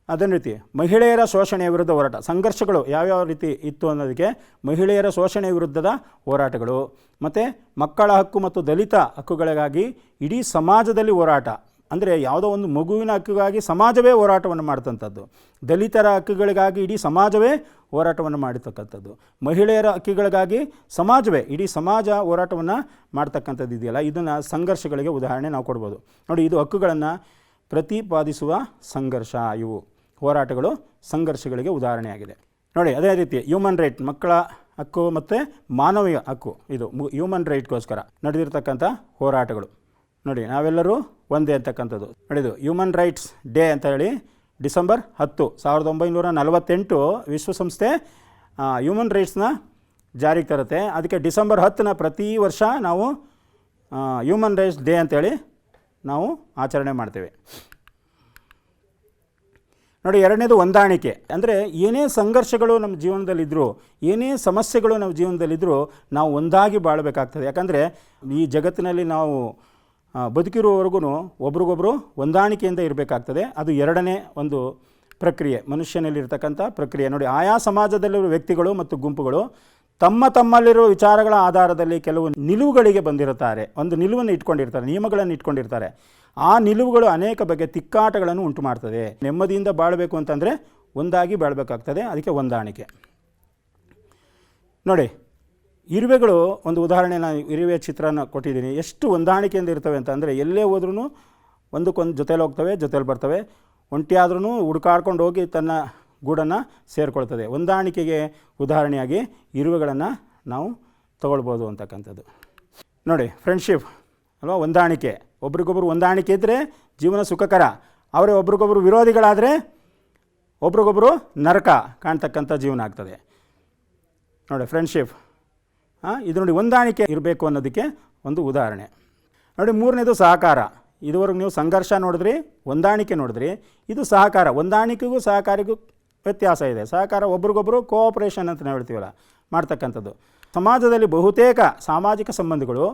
ಅದೇ ರೀತಿ ಮಹಿಳೆಯರ ಶೋಷಣೆಯ ವಿರುದ್ಧ ಹೋರಾಟ. ಸಂಘರ್ಷಗಳು ಯಾವ್ಯಾವ ರೀತಿ ಇತ್ತು ಅನ್ನೋದಕ್ಕೆ ಮಹಿಳೆಯರ ಶೋಷಣೆಯ ವಿರುದ್ಧದ ಹೋರಾಟಗಳು, ಮತ್ತು ಮಕ್ಕಳ ಹಕ್ಕು ಮತ್ತು ದಲಿತ ಹಕ್ಕುಗಳಿಗಾಗಿ ಇಡೀ ಸಮಾಜದಲ್ಲಿ ಹೋರಾಟ. ಅಂದರೆ ಯಾವುದೋ ಒಂದು ಮಗುವಿನ ಹಕ್ಕಿಗಾಗಿ ಸಮಾಜವೇ ಹೋರಾಟವನ್ನು ಮಾಡ್ತಂಥದ್ದು, ದಲಿತರ ಹಕ್ಕುಗಳಿಗಾಗಿ ಇಡೀ ಸಮಾಜವೇ ಹೋರಾಟವನ್ನು ಮಾಡಿರ್ತಕ್ಕಂಥದ್ದು, ಮಹಿಳೆಯರ ಹಕ್ಕಿಗಳಿಗಾಗಿ ಸಮಾಜವೇ ಇಡೀ ಸಮಾಜ ಹೋರಾಟವನ್ನು ಮಾಡ್ತಕ್ಕಂಥದ್ದು ಇದೆಯಲ್ಲ, ಇದನ್ನು ಸಂಘರ್ಷಗಳಿಗೆ ಉದಾಹರಣೆ ನಾವು ಕೊಡ್ಬೋದು. ನೋಡಿ, ಇದು ಹಕ್ಕುಗಳನ್ನು ಪ್ರತಿಪಾದಿಸುವ ಸಂಘರ್ಷ. ಇವು ಹೋರಾಟಗಳು ಸಂಘರ್ಷಗಳಿಗೆ ಉದಾಹರಣೆಯಾಗಿದೆ. ನೋಡಿ, ಅದೇ ರೀತಿ ಹ್ಯೂಮನ್ ರೈಟ್, ಮಕ್ಕಳ ಹಕ್ಕು ಮತ್ತು ಮಾನವೀಯ ಹಕ್ಕು, ಇದು ಹ್ಯೂಮನ್ ರೈಟ್ಗೋಸ್ಕರ ನಡೆದಿರ್ತಕ್ಕಂಥ ಹೋರಾಟಗಳು. ನೋಡಿ, ನಾವೆಲ್ಲರೂ ಒಂದೇ ಅಂತಕ್ಕಂಥದ್ದು. ನೋಡಿದು ಹ್ಯೂಮನ್ ರೈಟ್ಸ್ ಡೇ ಅಂತ ಹೇಳಿ ಡಿಸೆಂಬರ್ 10, 1948 ವಿಶ್ವಸಂಸ್ಥೆ ಹ್ಯೂಮನ್ ರೈಟ್ಸ್ನ ಜಾರಿಗೆ ತರುತ್ತೆ. ಅದಕ್ಕೆ ಡಿಸೆಂಬರ್ 10ನ ಪ್ರತಿ ವರ್ಷ ನಾವು ಹ್ಯೂಮನ್ ರೈಟ್ಸ್ ಡೇ ಅಂತೇಳಿ ನಾವು ಆಚರಣೆ ಮಾಡ್ತೇವೆ. ನೋಡಿ, ಎರಡನೇದು ಹೊಂದಾಣಿಕೆ. ಅಂದರೆ ಏನೇ ಸಂಘರ್ಷಗಳು ನಮ್ಮ ಜೀವನದಲ್ಲಿದ್ದರೂ, ಏನೇ ಸಮಸ್ಯೆಗಳು ನಮ್ಮ ಜೀವನದಲ್ಲಿದ್ದರೂ ನಾವು ಒಂದಾಗಿ ಬಾಳಬೇಕಾಗ್ತದೆ. ಯಾಕಂದರೆ ಈ ಜಗತ್ತಿನಲ್ಲಿ ನಾವು ಬದುಕಿರುವವರೆಗೂ ಒಬ್ರಿಗೊಬ್ಬರು ಹೊಂದಾಣಿಕೆಯಿಂದ ಇರಬೇಕಾಗ್ತದೆ. ಅದು ಎರಡನೇ ಒಂದು ಪ್ರಕ್ರಿಯೆ, ಮನುಷ್ಯನಲ್ಲಿರ್ತಕ್ಕಂಥ ಪ್ರಕ್ರಿಯೆ. ನೋಡಿ, ಆಯಾ ಸಮಾಜದಲ್ಲಿರುವ ವ್ಯಕ್ತಿಗಳು ಮತ್ತು ಗುಂಪುಗಳು ತಮ್ಮಲ್ಲಿರುವ ವಿಚಾರಗಳ ಆಧಾರದಲ್ಲಿ ಕೆಲವು ನಿಲುವುಗಳಿಗೆ ಬಂದಿರುತ್ತಾರೆ, ಒಂದು ನಿಲುವನ್ನು ಇಟ್ಕೊಂಡಿರ್ತಾರೆ, ನಿಯಮಗಳನ್ನು ಇಟ್ಕೊಂಡಿರ್ತಾರೆ. ಆ ನಿಲುವುಗಳು ಅನೇಕ ಬಗೆಯ ತಿಕ್ಕಾಟಗಳನ್ನು ಉಂಟು ಮಾಡ್ತದೆ. ನೆಮ್ಮದಿಯಿಂದ ಬಾಳಬೇಕು ಅಂತಂದರೆ ಒಂದಾಗಿ ಬಾಳಬೇಕಾಗ್ತದೆ, ಅದಕ್ಕೆ ಹೊಂದಾಣಿಕೆ. ನೋಡಿ, ಇರುವೆಗಳು ಒಂದು ಉದಾಹರಣೆ, ನಾನು ಇರುವೆ ಚಿತ್ರನ ಕೊಟ್ಟಿದ್ದೀನಿ. ಎಷ್ಟು ಹೊಂದಾಣಿಕೆಯಿಂದ ಇರ್ತವೆ ಅಂತಂದರೆ ಎಲ್ಲೇ ಹೋದ್ರೂ ಒಂದಕ್ಕೊಂದು ಜೊತೇಲಿ ಹೋಗ್ತವೆ, ಜೊತೇಲಿ ಬರ್ತವೆ. ಒಂಟಿಯಾದ್ರೂ ಹುಡುಕಾಡ್ಕೊಂಡು ಹೋಗಿ ತನ್ನ ಗೂಡನ್ನು ಸೇರಿಕೊಳ್ತದೆ. ಹೊಂದಾಣಿಕೆಗೆ ಉದಾಹರಣೆಯಾಗಿ ಇರುವೆಗಳನ್ನು ನಾವು ತಗೊಳ್ಬೋದು ಅಂತಕ್ಕಂಥದ್ದು. ನೋಡಿ, ಫ್ರೆಂಡ್ಶಿಪ್ ಅಲ್ವಾ, ಹೊಂದಾಣಿಕೆ. ಒಬ್ರಿಗೊಬ್ರು ಹೊಂದಾಣಿಕೆ ಇದ್ದರೆ ಜೀವನ ಸುಖಕರ. ಅವರೇ ಒಬ್ರಿಗೊಬ್ರು ವಿರೋಧಿಗಳಾದರೆ ಒಬ್ರಿಗೊಬ್ಬರು ನರಕ ಕಾಣ್ತಕ್ಕಂಥ ಜೀವನ ಆಗ್ತದೆ. ನೋಡಿ, ಫ್ರೆಂಡ್ಶಿಪ್ ಇದು ನೋಡಿ ಹೊಂದಾಣಿಕೆ ಇರಬೇಕು ಅನ್ನೋದಕ್ಕೆ ಒಂದು ಉದಾಹರಣೆ. ನೋಡಿ, ಮೂರನೇದು ಸಹಕಾರ. ಇದುವರೆಗೂ ನೀವು ಸಂಘರ್ಷ ನೋಡಿದ್ರಿ, ಹೊಂದಾಣಿಕೆ ನೋಡಿದ್ರಿ, ಇದು ಸಹಕಾರ. ಹೊಂದಾಣಿಕೆಗೂ ಸಹಕಾರಿಗೂ ವ್ಯತ್ಯಾಸ ಇದೆ. ಸಹಕಾರ ಒಬ್ರಿಗೊಬ್ಬರು ಕೋಆಪ್ರೇಷನ್ ಅಂತ ನಾವು ಹೇಳ್ತೀವಲ್ಲ, ಮಾಡ್ತಕ್ಕಂಥದ್ದು. ಸಮಾಜದಲ್ಲಿ ಬಹುತೇಕ ಸಾಮಾಜಿಕ ಸಂಬಂಧಗಳು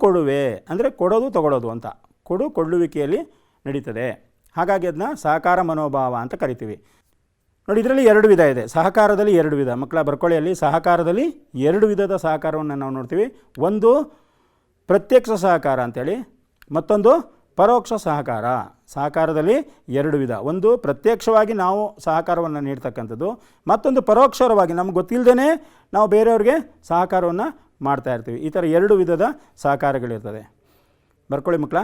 ಕೊಡುವೆ ಅಂದರೆ ಕೊಡೋದು ತಗೊಳ್ಳೋದು ಅಂತ, ಕೊಡುವಿಕೆಯಲ್ಲಿ ನಡೀತದೆ. ಹಾಗಾಗಿ ಅದನ್ನ ಸಹಕಾರ ಮನೋಭಾವ ಅಂತ ಕರಿತೀವಿ. ನೋಡಿ, ಇದರಲ್ಲಿ 2 ವಿಧ ಇದೆ. ಸಹಕಾರದಲ್ಲಿ 2 ವಿಧ. ಮಕ್ಕಳ ಬರ್ಕೊಳ್ಳಿಯಲ್ಲಿ ಸಹಕಾರದಲ್ಲಿ 2 ವಿಧದ ಸಹಕಾರವನ್ನು ನಾವು ನೋಡ್ತೀವಿ. ಒಂದು ಪ್ರತ್ಯಕ್ಷ ಸಹಕಾರ ಅಂತೇಳಿ, ಮತ್ತೊಂದು ಪರೋಕ್ಷ ಸಹಕಾರ. ಸಹಕಾರದಲ್ಲಿ 2 ವಿಧ. ಒಂದು ಪ್ರತ್ಯಕ್ಷವಾಗಿ ನಾವು ಸಹಕಾರವನ್ನು ನೀಡ್ತಕ್ಕಂಥದ್ದು, ಮತ್ತೊಂದು ಪರೋಕ್ಷರವಾಗಿ ನಮ್ಗೆ ಗೊತ್ತಿಲ್ಲದೇ ನಾವು ಬೇರೆಯವ್ರಿಗೆ ಸಹಕಾರವನ್ನು ಮಾಡ್ತಾ ಇರ್ತೀವಿ. ಈ ಥರ 2 ವಿಧದ ಸಹಕಾರಗಳಿರ್ತದೆ. ಬರ್ಕೊಳ್ಳಿ ಮಕ್ಕಳ.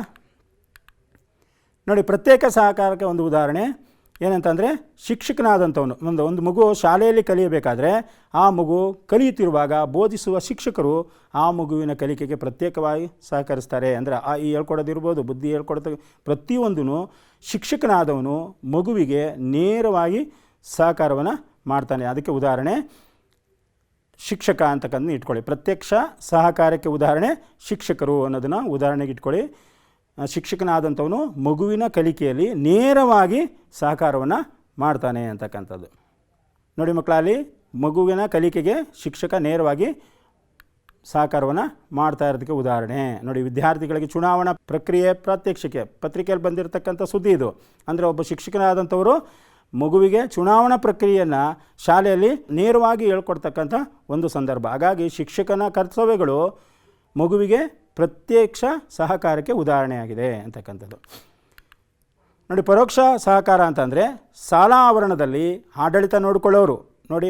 ನೋಡಿ, ಪ್ರತ್ಯೇಕ ಸಹಕಾರಕ್ಕೆ ಒಂದು ಉದಾಹರಣೆ ಏನಂತಂದರೆ, ಶಿಕ್ಷಕನಾದಂಥವನು ಒಂದು ಮಗು ಶಾಲೆಯಲ್ಲಿ ಕಲಿಯಬೇಕಾದ್ರೆ ಆ ಮಗು ಕಲಿಯುತ್ತಿರುವಾಗ ಬೋಧಿಸುವ ಶಿಕ್ಷಕರು ಆ ಮಗುವಿನ ಕಲಿಕೆಗೆ ಪ್ರತ್ಯೇಕವಾಗಿ ಸಹಕರಿಸ್ತಾರೆ. ಅಂದರೆ ಈ ಹೇಳ್ಕೊಡೋದಿರ್ಬೋದು, ಬುದ್ಧಿ ಹೇಳ್ಕೊಡೋದು, ಪ್ರತಿಯೊಂದೂ ಶಿಕ್ಷಕನಾದವನು ಮಗುವಿಗೆ ನೇರವಾಗಿ ಸಹಕಾರವನ್ನು ಮಾಡ್ತಾನೆ. ಅದಕ್ಕೆ ಉದಾಹರಣೆ ಶಿಕ್ಷಕ ಅಂತಕ್ಕಂಥ ಇಟ್ಕೊಳ್ಳಿ. ಪ್ರತ್ಯಕ್ಷ ಸಹಕಾರಕ್ಕೆ ಉದಾಹರಣೆ ಶಿಕ್ಷಕರು ಅನ್ನೋದನ್ನು ಉದಾಹರಣೆಗೆ ಇಟ್ಕೊಳ್ಳಿ. ಶಿಕ್ಷಕನಾದಂಥವನು ಮಗುವಿನ ಕಲಿಕೆಯಲ್ಲಿ ನೇರವಾಗಿ ಸಹಕಾರವನ್ನು ಮಾಡ್ತಾನೆ ಅಂತಕ್ಕಂಥದ್ದು. ನೋಡಿ ಮಕ್ಕಳಲ್ಲಿ, ಮಗುವಿನ ಕಲಿಕೆಗೆ ಶಿಕ್ಷಕ ನೇರವಾಗಿ ಸಹಕಾರವನ್ನು ಮಾಡ್ತಾ ಇರೋದಕ್ಕೆ ಉದಾಹರಣೆ. ನೋಡಿ, ವಿದ್ಯಾರ್ಥಿಗಳಿಗೆ ಚುನಾವಣಾ ಪ್ರಕ್ರಿಯೆ ಪ್ರಾತ್ಯಕ್ಷಿಕೆ ಪತ್ರಿಕೆಯಲ್ಲಿ ಬಂದಿರತಕ್ಕಂಥ ಸುದ್ದಿ ಇದು. ಅಂದರೆ ಒಬ್ಬ ಶಿಕ್ಷಕನಾದಂಥವರು ಮಗುವಿಗೆ ಚುನಾವಣಾ ಪ್ರಕ್ರಿಯೆಯನ್ನು ಶಾಲೆಯಲ್ಲಿ ನೇರವಾಗಿ ಹೇಳ್ಕೊಡ್ತಕ್ಕಂಥ ಒಂದು ಸಂದರ್ಭ. ಹಾಗಾಗಿ ಶಿಕ್ಷಕನ ಕರ್ತವ್ಯಗಳು ಮಗುವಿಗೆ ಪ್ರತ್ಯಕ್ಷ ಸಹಕಾರಕ್ಕೆ ಉದಾಹರಣೆಯಾಗಿದೆ ಅಂತಕ್ಕಂಥದ್ದು. ನೋಡಿ, ಪರೋಕ್ಷ ಸಹಕಾರ ಅಂತಂದರೆ ಶಾಲಾ ಆವರಣದಲ್ಲಿ ಆಡಳಿತ ನೋಡ್ಕೊಳ್ಳೋರು.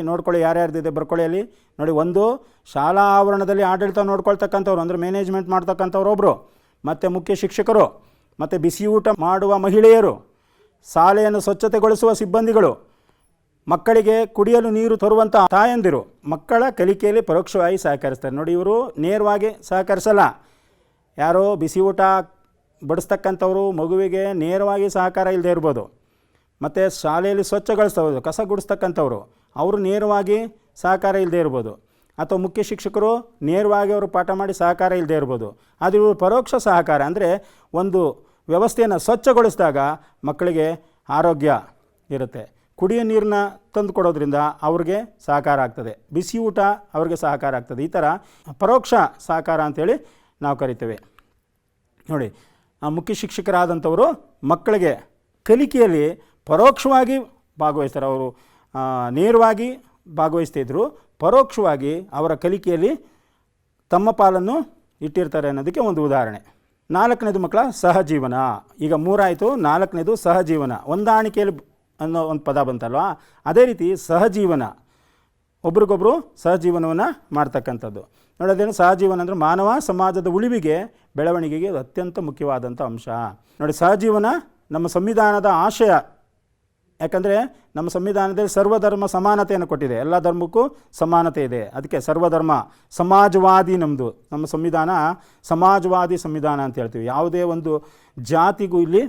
ನೋಡ್ಕೊಳ್ಳಿ ಯಾರ್ಯಾರ್ದಿದೆ ಬರ್ಕೊಳ್ಳಿಯಲ್ಲಿ. ನೋಡಿ, ಒಂದು ಶಾಲಾ ಆವರಣದಲ್ಲಿ ಆಡಳಿತ ನೋಡ್ಕೊಳ್ತಕ್ಕಂಥವ್ರು ಅಂದರೆ ಮ್ಯಾನೇಜ್ಮೆಂಟ್ ಮಾಡ್ತಕ್ಕಂಥವ್ರು ಒಬ್ಬರು, ಮತ್ತು ಮುಖ್ಯ ಶಿಕ್ಷಕರು, ಮತ್ತು ಬಿಸಿ ಊಟ ಮಾಡುವ ಮಹಿಳೆಯರು, ಶಾಲೆಯನ್ನು ಸ್ವಚ್ಛತೆಗೊಳಿಸುವ ಸಿಬ್ಬಂದಿಗಳು, ಮಕ್ಕಳಿಗೆ ಕುಡಿಯಲು ನೀರು ತರುವಂಥ ತಾಯಂದಿರು ಮಕ್ಕಳ ಕಲಿಕೆಯಲ್ಲಿ ಪರೋಕ್ಷವಾಗಿ ಸಹಕರಿಸ್ತಾರೆ. ನೋಡಿ, ಇವರು ನೇರವಾಗಿ ಸಹಕರಿಸಲ್ಲ. ಯಾರೋ ಬಿಸಿ ಊಟ ಬಡಿಸ್ತಕ್ಕಂಥವ್ರು ಮಗುವಿಗೆ ನೇರವಾಗಿ ಸಹಕಾರ ಇಲ್ಲದೆ ಇರ್ಬೋದು. ಮತ್ತು ಶಾಲೆಯಲ್ಲಿ ಸ್ವಚ್ಛಗೊಳಿಸ್ಬೋದು, ಕಸ ಗುಡಿಸ್ತಕ್ಕಂಥವ್ರು ಅವರು ನೇರವಾಗಿ ಸಹಕಾರ ಇಲ್ಲದೆ ಇರ್ಬೋದು. ಅಥವಾ ಮುಖ್ಯ ಶಿಕ್ಷಕರು ನೇರವಾಗಿ ಅವರು ಪಾಠ ಮಾಡಿ ಸಹಕಾರ ಇಲ್ಲದೆ ಇರ್ಬೋದು. ಅದು ಇವರು ಪರೋಕ್ಷ ಸಹಕಾರ ಅಂದರೆ ಒಂದು ವ್ಯವಸ್ಥೆಯನ್ನು ಸ್ವಚ್ಛಗೊಳಿಸಿದಾಗ ಮಕ್ಕಳಿಗೆ ಆರೋಗ್ಯ ಇರುತ್ತೆ. ಕುಡಿಯೋ ನೀರನ್ನ ತಂದು ಕೊಡೋದ್ರಿಂದ ಅವ್ರಿಗೆ ಸಹಕಾರ ಆಗ್ತದೆ. ಬಿಸಿ ಊಟ ಅವ್ರಿಗೆ ಸಹಕಾರ ಆಗ್ತದೆ. ಈ ಥರ ಪರೋಕ್ಷ ಸಹಕಾರ ಅಂಥೇಳಿ ನಾವು ಕರಿತೇವೆ. ನೋಡಿ, ಆ ಮುಖ್ಯ ಶಿಕ್ಷಕರಾದಂಥವರು ಮಕ್ಕಳಿಗೆ ಕಲಿಕೆಯಲ್ಲಿ ಪರೋಕ್ಷವಾಗಿ ಭಾಗವಹಿಸ್ತಾರೆ. ಅವರು ನೇರವಾಗಿ ಭಾಗವಹಿಸ್ತಿದ್ರು, ಪರೋಕ್ಷವಾಗಿ ಅವರ ಕಲಿಕೆಯಲ್ಲಿ ತಮ್ಮ ಪಾಲನ್ನು ಇಟ್ಟಿರ್ತಾರೆ ಅನ್ನೋದಕ್ಕೆ ಒಂದು ಉದಾಹರಣೆ. 4ನೇದು ಮಕ್ಕಳ ಸಹಜೀವನ. ಈಗ 3 ಆಯಿತು, 4ನೇದು ಸಹಜೀವನ. ಹೊಂದಾಣಿಕೆಯಲ್ಲಿ ಅನ್ನೋ ಒಂದು ಪದ ಬಂತಲ್ವಾ, ಅದೇ ರೀತಿ ಸಹಜೀವನ, ಒಬ್ರಿಗೊಬ್ಬರು ಸಹಜೀವನವನ್ನು ಮಾಡ್ತಕ್ಕಂಥದ್ದು. ನೋಡಿ, ಅದೇನು ಸಹಜೀವನ ಅಂದರೆ ಮಾನವ ಸಮಾಜದ ಉಳಿವಿಗೆ ಬೆಳವಣಿಗೆಗೆ ಅತ್ಯಂತ ಮುಖ್ಯವಾದಂಥ ಅಂಶ. ನೋಡಿ, ಸಹಜೀವನ ನಮ್ಮ ಸಂವಿಧಾನದ ಆಶಯ. ಯಾಕಂದರೆ ನಮ್ಮ ಸಂವಿಧಾನದಲ್ಲಿ ಸರ್ವಧರ್ಮ ಸಮಾನತೆಯನ್ನು ಕೊಟ್ಟಿದೆ. ಎಲ್ಲ ಧರ್ಮಕ್ಕೂ ಸಮಾನತೆ ಇದೆ. ಅದಕ್ಕೆ ಸರ್ವಧರ್ಮ ಸಮಾಜವಾದಿ ನಮ್ಮ ಸಂವಿಧಾನ ಸಮಾಜವಾದಿ ಸಂವಿಧಾನ ಅಂತ ಹೇಳ್ತೀವಿ. ಯಾವುದೇ ಒಂದು ಜಾತಿಗೂ ಇಲ್ಲಿ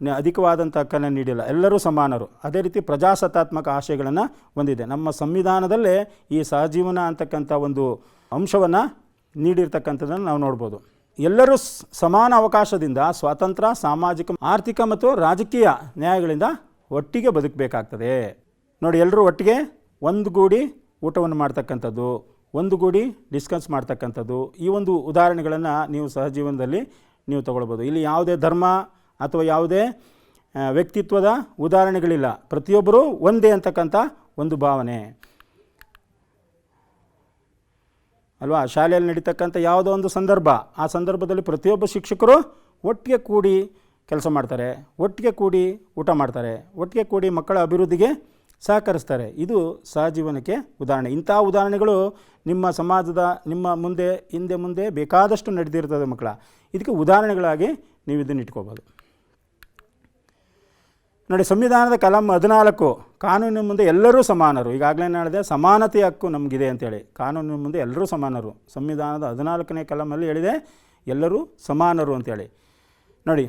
ಅಧಿಕವಾದಂಥ ಹಕ್ಕನ್ನು ನೀಡಿಲ್ಲ, ಎಲ್ಲರೂ ಸಮಾನರು. ಅದೇ ರೀತಿ ಪ್ರಜಾಸತ್ತಾತ್ಮಕ ಆಶಯಗಳನ್ನು ಹೊಂದಿದೆ. ನಮ್ಮ ಸಂವಿಧಾನದಲ್ಲೇ ಈ ಸಹಜೀವನ ಅಂತಕ್ಕಂಥ ಒಂದು ಅಂಶವನ್ನು ನೀಡಿರ್ತಕ್ಕಂಥದ್ದನ್ನು ನಾವು ನೋಡ್ಬೋದು. ಎಲ್ಲರೂ ಸಮಾನ ಅವಕಾಶದಿಂದ ಸ್ವಾತಂತ್ರ್ಯ, ಸಾಮಾಜಿಕ, ಆರ್ಥಿಕ ಮತ್ತು ರಾಜಕೀಯ ನ್ಯಾಯಗಳಿಂದ ಒಟ್ಟಿಗೆ ಬದುಕಬೇಕಾಗ್ತದೆ. ನೋಡಿ, ಎಲ್ಲರೂ ಒಟ್ಟಿಗೆ ಒಂದುಗೂಡಿ ಊಟವನ್ನು ಮಾಡ್ತಕ್ಕಂಥದ್ದು, ಒಂದುಗೂಡಿ ಡಿಸ್ಕಸ್ ಮಾಡ್ತಕ್ಕಂಥದ್ದು, ಈ ಒಂದು ಉದಾಹರಣೆಗಳನ್ನು ನೀವು ಸಹಜೀವನದಲ್ಲಿ ನೀವು ತಗೊಳ್ಬೋದು. ಇಲ್ಲಿ ಯಾವುದೇ ಧರ್ಮ ಅಥವಾ ಯಾವುದೇ ವ್ಯಕ್ತಿತ್ವದ ಉದಾಹರಣೆಗಳಿಲ್ಲ. ಪ್ರತಿಯೊಬ್ಬರೂ ಒಂದೇ ಅಂತಕ್ಕಂಥ ಒಂದು ಭಾವನೆ ಅಲ್ವಾ. ಶಾಲೆಯಲ್ಲಿ ನಡೀತಕ್ಕಂಥ ಯಾವುದೋ ಒಂದು ಸಂದರ್ಭ, ಆ ಸಂದರ್ಭದಲ್ಲಿ ಪ್ರತಿಯೊಬ್ಬ ಶಿಕ್ಷಕರು ಒಟ್ಟಿಗೆ ಕೂಡಿ ಕೆಲಸ ಮಾಡ್ತಾರೆ, ಒಟ್ಟಿಗೆ ಕೂಡಿ ಊಟ ಮಾಡ್ತಾರೆ, ಒಟ್ಟಿಗೆ ಕೂಡಿ ಮಕ್ಕಳ ಅಭಿವೃದ್ಧಿಗೆ ಸಹಕರಿಸ್ತಾರೆ. ಇದು ಸಹಜೀವನಕ್ಕೆ ಉದಾಹರಣೆ. ಇಂಥ ಉದಾಹರಣೆಗಳು ನಿಮ್ಮ ಸಮಾಜದ ನಿಮ್ಮ ಹಿಂದೆ ಮುಂದೆ ಬೇಕಾದಷ್ಟು ನಡೆದಿರ್ತದೆ ಮಕ್ಕಳ. ಇದಕ್ಕೆ ಉದಾಹರಣೆಗಳಾಗಿ ನೀವು ಇದನ್ನು ಇಟ್ಕೋಬೋದು. ನೋಡಿ, ಸಂವಿಧಾನದ ಕಲಂ 14 ಕಾನೂನಿನ ಮುಂದೆ ಎಲ್ಲರೂ ಸಮಾನರು. ಈಗಾಗಲೇ ಹೇಳಿದೆ ಸಮಾನತೆಯ ಹಕ್ಕು ನಮಗಿದೆ ಅಂತೇಳಿ. ಕಾನೂನಿನ ಮುಂದೆ ಎಲ್ಲರೂ ಸಮಾನರು. ಸಂವಿಧಾನದ 14ನೇ ಕಲಮಲ್ಲಿ ಹೇಳಿದೆ ಎಲ್ಲರೂ ಸಮಾನರು ಅಂತೇಳಿ. ನೋಡಿ,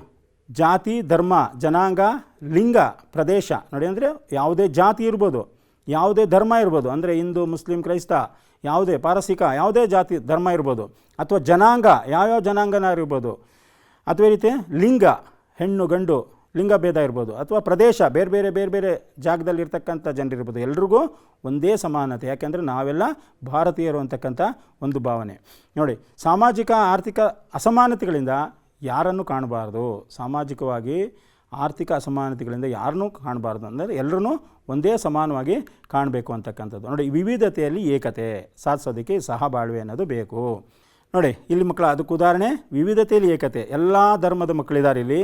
ಜಾತಿ, ಧರ್ಮ, ಜನಾಂಗ, ಲಿಂಗ, ಪ್ರದೇಶ. ನೋಡಿ, ಅಂದರೆ ಯಾವುದೇ ಜಾತಿ ಇರ್ಬೋದು, ಯಾವುದೇ ಧರ್ಮ ಇರ್ಬೋದು. ಅಂದರೆ ಹಿಂದೂ, ಮುಸ್ಲಿಂ, ಕ್ರೈಸ್ತ, ಯಾವುದೇ ಪಾರಸಿಕ, ಯಾವುದೇ ಜಾತಿ ಧರ್ಮ ಇರ್ಬೋದು. ಅಥವಾ ಜನಾಂಗ, ಯಾವ್ಯಾವ ಜನಾಂಗನ ಇರ್ಬೋದು. ಅಥವಾ ಈ ರೀತಿ ಲಿಂಗ, ಹೆಣ್ಣು ಗಂಡು ಲಿಂಗ ಭೇದ ಇರ್ಬೋದು. ಅಥವಾ ಪ್ರದೇಶ, ಬೇರೆ ಬೇರೆ ಜಾಗದಲ್ಲಿರ್ತಕ್ಕಂಥ ಜನರಿರ್ಬೋದು. ಎಲ್ರಿಗೂ ಒಂದೇ ಸಮಾನತೆ. ಯಾಕೆಂದರೆ ನಾವೆಲ್ಲ ಭಾರತೀಯರು ಅಂತಕ್ಕಂಥ ಒಂದು ಭಾವನೆ. ನೋಡಿ, ಸಾಮಾಜಿಕ ಆರ್ಥಿಕ ಅಸಮಾನತೆಗಳಿಂದ ಯಾರನ್ನು ಕಾಣಬಾರ್ದು. ಸಾಮಾಜಿಕವಾಗಿ ಆರ್ಥಿಕ ಅಸಮಾನತೆಗಳಿಂದ ಯಾರನ್ನೂ ಕಾಣಬಾರ್ದು, ಅಂದರೆ ಎಲ್ಲರೂ ಒಂದೇ ಸಮಾನವಾಗಿ ಕಾಣಬೇಕು ಅಂತಕ್ಕಂಥದ್ದು. ನೋಡಿ, ವಿವಿಧತೆಯಲ್ಲಿ ಏಕತೆ ಸಾಧಿಸೋದಕ್ಕೆ ಸಹಬಾಳ್ವೆ ಅನ್ನೋದು ಬೇಕು. ನೋಡಿ ಇಲ್ಲಿ ಮಕ್ಕಳ, ಅದಕ್ಕೆ ಉದಾಹರಣೆ ವಿವಿಧತೆಯಲ್ಲಿ ಏಕತೆ. ಎಲ್ಲ ಧರ್ಮದ ಮಕ್ಕಳಿದ್ದಾರೆ, ಇಲ್ಲಿ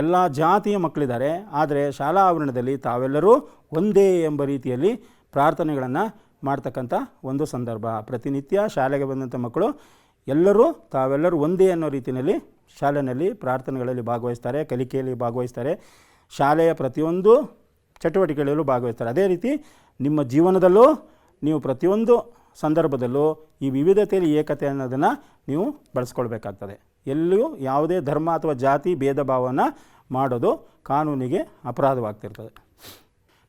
ಎಲ್ಲ ಜಾತಿಯ ಮಕ್ಕಳಿದ್ದಾರೆ. ಆದರೆ ಶಾಲಾ ಆವರಣದಲ್ಲಿ ತಾವೆಲ್ಲರೂ ಒಂದೇ ಎಂಬ ರೀತಿಯಲ್ಲಿ ಪ್ರಾರ್ಥನೆಗಳನ್ನು ಮಾಡ್ತಕ್ಕಂಥ ಒಂದು ಸಂದರ್ಭ. ಪ್ರತಿನಿತ್ಯ ಶಾಲೆಗೆ ಬಂದಂಥ ಮಕ್ಕಳು ತಾವೆಲ್ಲರೂ ಒಂದೇ ಅನ್ನೋ ರೀತಿಯಲ್ಲಿ ಶಾಲೆಯಲ್ಲಿ ಪ್ರಾರ್ಥನೆಗಳಲ್ಲಿ ಭಾಗವಹಿಸ್ತಾರೆ, ಕಲಿಕೆಯಲ್ಲಿ ಭಾಗವಹಿಸ್ತಾರೆ, ಶಾಲೆಯ ಪ್ರತಿಯೊಂದು ಚಟುವಟಿಕೆಗಳಲ್ಲೂ ಭಾಗವಹಿಸ್ತಾರೆ. ಅದೇ ರೀತಿ ನಿಮ್ಮ ಜೀವನದಲ್ಲೂ ನೀವು ಪ್ರತಿಯೊಂದು ಸಂದರ್ಭದಲ್ಲೂ ಈ ವಿವಿಧತೆಯಲ್ಲಿ ಏಕತೆ ಅನ್ನೋದನ್ನು ನೀವು ಬಳಸ್ಕೊಳ್ಬೇಕಾಗ್ತದೆ. ಎಲ್ಲಿಯೂ ಯಾವುದೇ ಧರ್ಮ ಅಥವಾ ಜಾತಿ ಭೇದ ಭಾವವನ್ನು ಮಾಡೋದು ಕಾನೂನಿಗೆ ಅಪರಾಧವಾಗ್ತಿರ್ತದೆ.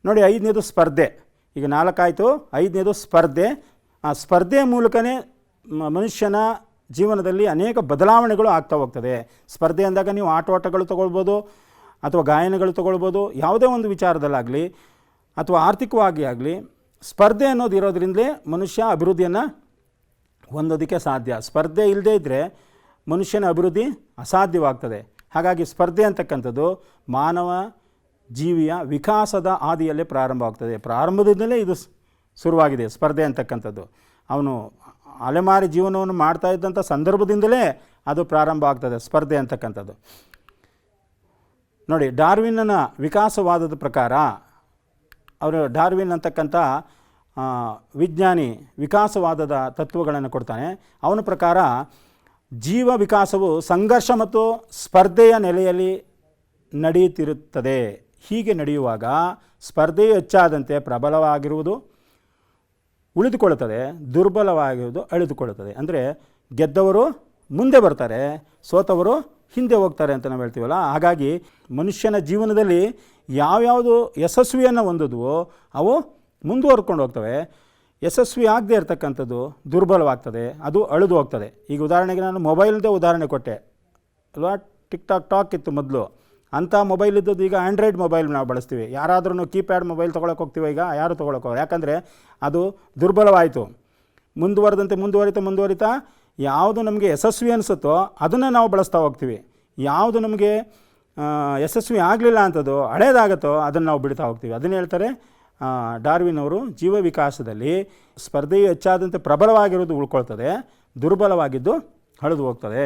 ನೋಡಿ, 5ನೇದು ಸ್ಪರ್ಧೆ. ಈಗ 4 ಆಯಿತು, 5ನೇದು ಸ್ಪರ್ಧೆ. ಆ ಸ್ಪರ್ಧೆ ಮೂಲಕನೇ ಮನುಷ್ಯನ ಜೀವನದಲ್ಲಿ ಅನೇಕ ಬದಲಾವಣೆಗಳು ಆಗ್ತಾ ಹೋಗ್ತದೆ. ಸ್ಪರ್ಧೆ ಅಂದಾಗ ನೀವು ಆಟೋಟಗಳು ತೊಗೊಳ್ಬೋದು, ಅಥವಾ ಗಾಯನಗಳು ತೊಗೊಳ್ಬೋದು, ಯಾವುದೇ ಒಂದು ವಿಚಾರದಲ್ಲಾಗಲಿ ಅಥವಾ ಆರ್ಥಿಕವಾಗಿ ಆಗಲಿ ಸ್ಪರ್ಧೆ ಅನ್ನೋದು ಇರೋದ್ರಿಂದಲೇ ಮನುಷ್ಯ ಅಭಿವೃದ್ಧಿಯನ್ನು ಹೊಂದೋದಕ್ಕೆ ಸಾಧ್ಯ. ಸ್ಪರ್ಧೆ ಇಲ್ಲದೇ ಇದ್ದರೆ ಮನುಷ್ಯನ ಅಭಿವೃದ್ಧಿ ಅಸಾಧ್ಯವಾಗ್ತದೆ. ಹಾಗಾಗಿ ಸ್ಪರ್ಧೆ ಅಂತಕ್ಕಂಥದ್ದು ಮಾನವ ಜೀವಿಯ ವಿಕಾಸದ ಹಾದಿಯಲ್ಲೇ ಪ್ರಾರಂಭವಾಗ್ತದೆ. ಪ್ರಾರಂಭದಿಂದಲೇ ಇದು ಶುರುವಾಗಿದೆ ಸ್ಪರ್ಧೆ ಅಂತಕ್ಕಂಥದ್ದು. ಅವನು ಅಲೆಮಾರಿ ಜೀವನವನ್ನು ಮಾಡ್ತಾ ಇದ್ದಂಥ ಸಂದರ್ಭದಿಂದಲೇ ಅದು ಪ್ರಾರಂಭ ಆಗ್ತದೆ ಸ್ಪರ್ಧೆ ಅಂತಕ್ಕಂಥದ್ದು. ನೋಡಿ, ಡಾರ್ವಿನ್ನನ ವಿಕಾಸವಾದದ ಪ್ರಕಾರ, ಡಾರ್ವಿನ್ ಅಂತಕ್ಕಂಥ ವಿಜ್ಞಾನಿ ವಿಕಾಸವಾದದ ತತ್ವಗಳನ್ನು ಕೊಡ್ತಾನೆ. ಅವನ ಪ್ರಕಾರ ಜೀವ ವಿಕಾಸವು ಸಂಘರ್ಷ ಮತ್ತು ಸ್ಪರ್ಧೆಯ ನೆಲೆಯಲ್ಲಿ ನಡೆಯುತ್ತಿರುತ್ತದೆ. ಹೀಗೆ ನಡೆಯುವಾಗ ಸ್ಪರ್ಧೆಯು ಹೆಚ್ಚಾದಂತೆ ಪ್ರಬಲವಾಗಿರುವುದು ಉಳಿದುಕೊಳ್ಳುತ್ತದೆ, ದುರ್ಬಲವಾಗಿರುವುದು ಅಳಿದುಕೊಳ್ಳುತ್ತದೆ. ಅಂದರೆ ಗೆದ್ದವರು ಮುಂದೆ ಬರ್ತಾರೆ, ಸೋತವರು ಹಿಂದೆ ಹೋಗ್ತಾರೆ ಅಂತ ನಾವು ಹೇಳ್ತೀವಲ್ಲ. ಹಾಗಾಗಿ ಮನುಷ್ಯನ ಜೀವನದಲ್ಲಿ ಯಾವ್ಯಾವುದು ಯಶಸ್ವಿಯನ್ನು ಹೊಂದಿದ್ವೋ ಅವು ಮುಂದುವರ್ಕೊಂಡು ಹೋಗ್ತವೆ. ಯಶಸ್ವಿ ಆಗದೆ ಇರತಕ್ಕಂಥದ್ದು ದುರ್ಬಲವಾಗ್ತದೆ, ಅದು ಅಳಿದು ಹೋಗ್ತದೆ. ಈಗ ಉದಾಹರಣೆಗೆ ನಾನು ಮೊಬೈಲ್ದೇ ಉದಾಹರಣೆ ಕೊಟ್ಟೆ ಅಲ್ವಾ. ಟಾಕ್ ಇತ್ತು ಮೊದಲು, ಅಂಥ ಮೊಬೈಲ್ ಇದ್ದದ್ದು ಈಗ ಆ್ಯಂಡ್ರಾಯ್ಡ್ ಮೊಬೈಲ್ ನಾವು ಬಳಸ್ತೀವಿ. ಯಾರಾದ್ರೂ ಕೀಪ್ಯಾಡ್ ಮೊಬೈಲ್ ತೊಗೊಳಕ್ಕೆ ಹೋಗ್ತೀವಿ, ಈಗ ಯಾರು ತೊಗೊಳಕ್ಕೆ, ಯಾಕಂದರೆ ಅದು ದುರ್ಬಲವಾಯಿತು. ಮುಂದುವರಿತಾ ಯಾವುದು ನಮಗೆ ಯಶಸ್ವಿ ಅನಿಸುತ್ತೋ ಅದನ್ನು ನಾವು ಬಳಸ್ತಾ ಹೋಗ್ತೀವಿ. ಯಾವುದು ನಮಗೆ ಯಶಸ್ವಿ ಆಗಲಿಲ್ಲ ಅಂಥದ್ದು ಹಳೇದಾಗುತ್ತೋ ಅದನ್ನು ನಾವು ಬಿಡ್ತಾ ಹೋಗ್ತೀವಿ. ಅದನ್ನು ಹೇಳ್ತಾರೆ ಡಾರ್ವಿನ್ ಅವರು, ಜೀವ ವಿಕಾಸದಲ್ಲಿ ಸ್ಪರ್ಧೆಯು ಹೆಚ್ಚಾದಂತೆ ಪ್ರಬಲವಾಗಿರೋದು ಉಳ್ಕೊಳ್ತದೆ, ದುರ್ಬಲವಾಗಿದ್ದು ಹಳಿದು ಹೋಗ್ತದೆ.